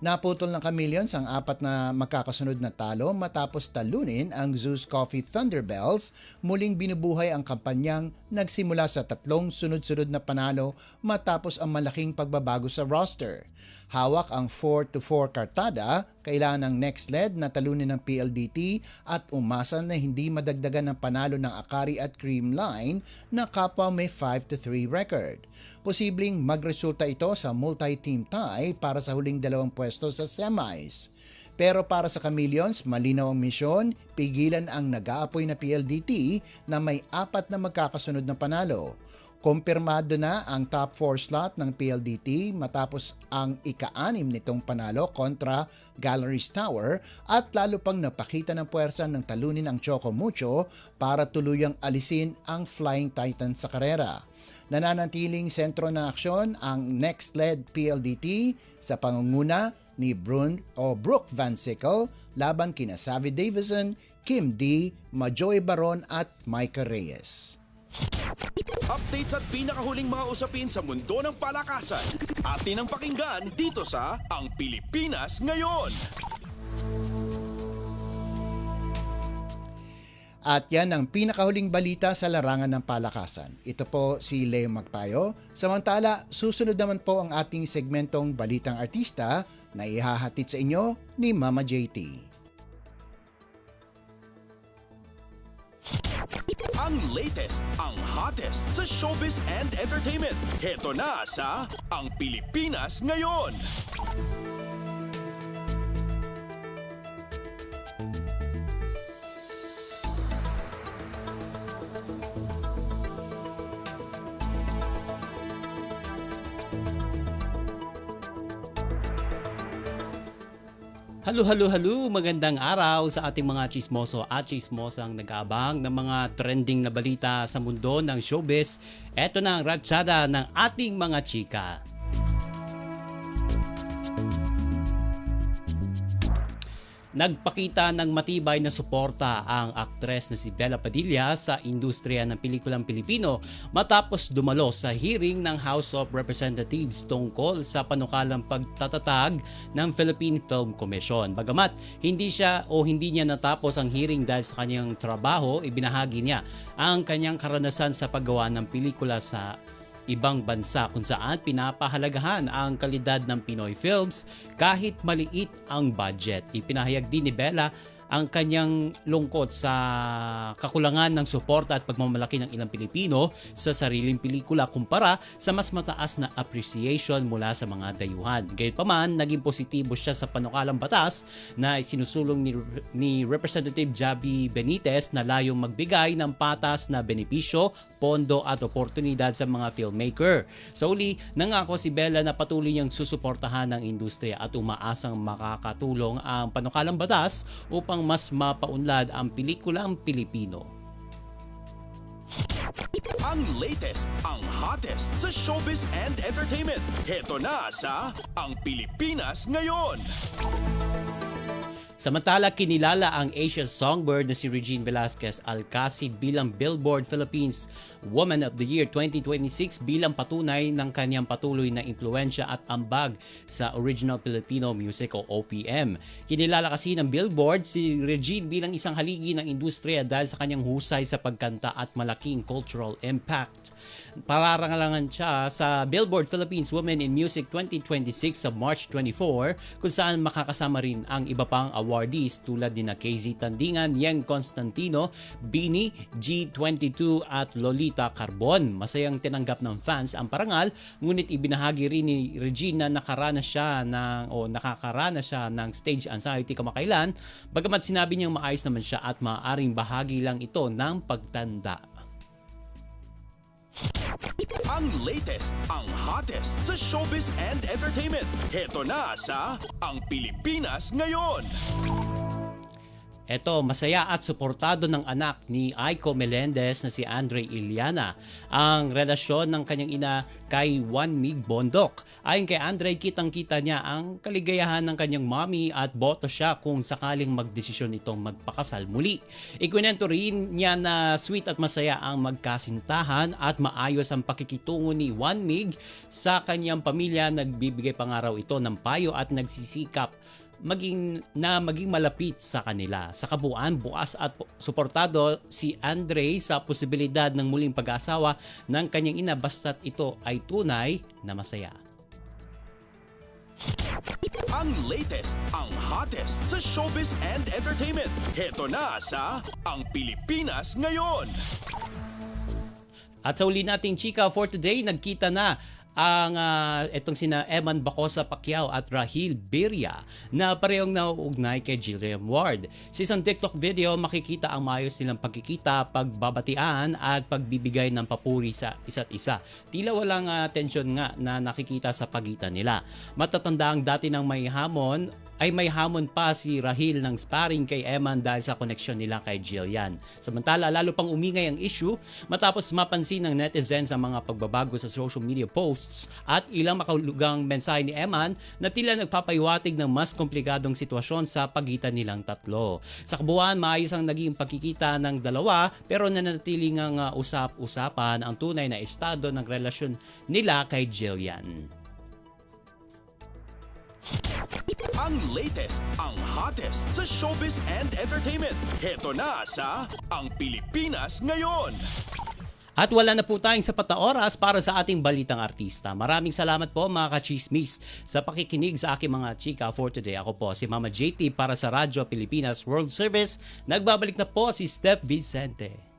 Naputol ng Chameleons ang 4 na magkakasunod na talo matapos talunin ang Zeus Coffee Thunderbells. Muling binubuhay ang kampanyang nagsimula sa 3 sunod-sunod na panalo matapos ang malaking pagbabago sa roster. Hawak ang 4-4 kartada, kailangan ng NextLed na talunin ng PLDT at umasa na hindi madagdagan ng panalo ng Akari at Creamline na kapwa may 5-3 record. Posibleng magresulta ito sa multi-team tie para sa huling 2 pwesto sa semis. Pero para sa Chameleons, malinaw ang misyon, pigilan ang nag-aapoy na PLDT na may 4 na magkakasunod na panalo. Kumpirmado na ang top 4 slot ng PLDT matapos ang ika-6 nitong panalo kontra Galleries Tower at lalo pang napakita ng puwersa ng talunin ang Choco Mucho para tuluyang alisin ang Flying Titans sa karera. Nananatiling sentro ng aksyon ang NextLed PLDT sa pangunguna ni Brooke Van Sickle laban kina Savvy Davison, Kim D, Majoy Baron at Micah Reyes. Updates at pinakahuling mga usapin sa mundo ng palakasan. Atin ang pakinggan dito sa Ang Pilipinas Ngayon. At yan ang pinakahuling balita sa larangan ng palakasan. Ito po si Leo Magpayo. Samantala, susunod naman po ang ating segmentong Balitang Artista na ihahatid sa inyo ni Mama JT. Ang latest, ang hottest sa showbiz and entertainment. Heto na sa Ang Pilipinas Ngayon. Halo, magandang araw sa ating mga chismoso at chismosang nag-aabang ng mga trending na balita sa mundo ng showbiz. Ito na ang ratsada ng ating mga chika. Nagpakita ng matibay na suporta ang aktres na si Bella Padilla sa industriya ng pelikulang Pilipino matapos dumalo sa hearing ng House of Representatives tungkol sa panukalang pagtatatag ng Philippine Film Commission. Bagamat hindi niya natapos ang hearing dahil sa kanyang trabaho, ibinahagi niya ang kanyang karanasan sa paggawa ng pelikula sa ibang bansa kung saan pinapahalagahan ang kalidad ng Pinoy films kahit maliit ang budget. Ipinahayag din ni Bella ang kanyang lungkot sa kakulangan ng suporta at pagmamalaki ng ilang Pilipino sa sariling pelikula kumpara sa mas mataas na appreciation mula sa mga dayuhan. Gayunpaman, naging positibo siya sa panukalang batas na isinusulong ni Representative Javi Benitez na layong magbigay ng patas na benepisyo, pondo at oportunidad sa mga filmmaker. Sa uli, nangako si Bella na patuloy niyang susuportahan ng industriya at umaasang makakatulong ang panukalang batas upang mas mapaunlad ang pelikulang Pilipino. Ang latest, ang hottest sa showbiz and entertainment. Heto na sa Ang Pilipinas Ngayon. Samantala, kinilala ang Asian songbird na si Regine Velasquez Alcacid bilang Billboard Philippines Woman of the Year 2026 bilang patunay ng kanyang patuloy na impluensya at ambag sa original Filipino music o OPM. Kinilala kasi ng Billboard si Regine bilang isang haligi ng industriya dahil sa kanyang husay sa pagkanta at malaking cultural impact. Pararangalangan siya sa Billboard Philippines Women in Music 2026 sa March 24 kung saan makakasama rin ang iba pang awardees tulad ni na KZ Tandingan, Yeng Constantino, Bini, G22 at Lolita Carbon. Masayang tinanggap ng fans ang parangal, ngunit ibinahagi rin ni Regina na nakakaranas siya ng stage anxiety kamakailan, bagamat sinabi niyang maayos naman siya at maaaring bahagi lang ito ng pagtanda. Ang latest, ang hottest sa showbiz and entertainment. Heto na sa Ang Pilipinas Ngayon. Eto, masaya at suportado ng anak ni Aiko Melendez na si Andre Iliana ang relasyon ng kanyang ina kay Juan Mig Bondok. Ayon kay Andre, kitang-kita niya ang kaligayahan ng kanyang mommy at boto siya kung sakaling magdesisyon itong magpakasal muli. Ikwinento rin niya na sweet at masaya ang magkasintahan at maayos ang pakikitungo ni Juan Mig sa kanyang pamilya. Nagbibigay pangaraw ito ng payo at nagsisikap maging malapit sa kanila. Sa kabuuan, bukas at suportado si Andre sa posibilidad ng muling pag-aasawa ng kanyang ina basta't ito ay tunay na masaya. Ang latest, ang hottest sa showbiz and entertainment. Heto na sa Ang Pilipinas Ngayon. At sa uli nating chika for today, nagkita na ang itong sina Eman Bacosa Pacquiao at Rahil Birria na parehong nauugnay kay Jillian Ward. Sa isang TikTok video, makikita ang maayos nilang pagkikita, pagbabatian at pagbibigay ng papuri sa isa't isa. Tila walang tensyon nga na nakikita sa pagitan nila. Matatanda ang dati ng may hamon pa si Rahil ng sparring kay Eman dahil sa koneksyon nila kay Jillian. Samantala, lalo pang umingay ang issue matapos mapansin ng netizens ang mga pagbabago sa social media posts at ilang makahulugang mensahe ni Eman na tila nagpapahiwatig ng mas komplikadong sitwasyon sa pagitan nilang tatlo. Sa kabuuan, maayos ang naging pagkikita ng dalawa pero nanatiling ang usap-usapan ang tunay na estado ng relasyon nila kay Jillian. Ang latest, ang hottest sa showbiz and entertainment. Heto na sa Ang Pilipinas Ngayon. At wala na po tayong sapat na oras para sa ating balitang artista. Maraming salamat po mga ka-chismis sa pakikinig sa aking mga chika for today. Ako po si Mama JT para sa Radyo Pilipinas World Service. Nagbabalik na po si Steph Vicente.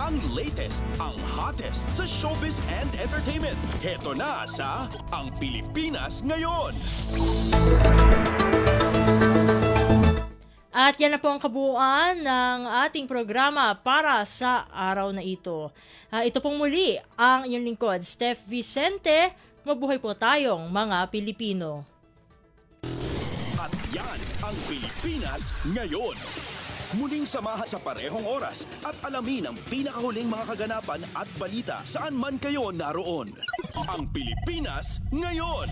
Ang latest, ang hottest sa showbiz and entertainment. Heto na sa Ang Pilipinas Ngayon. At yan na po ang kabuuan ng ating programa para sa araw na ito. Ito pong muli ang inyong lingkod, Steph Vicente. Mabuhay po tayong mga Pilipino. At yan ang Pilipinas Ngayon. Muling samahan sa parehong oras at alamin ang pinakahuling mga kaganapan at balita saan man kayo naroon. Ang Pilipinas Ngayon.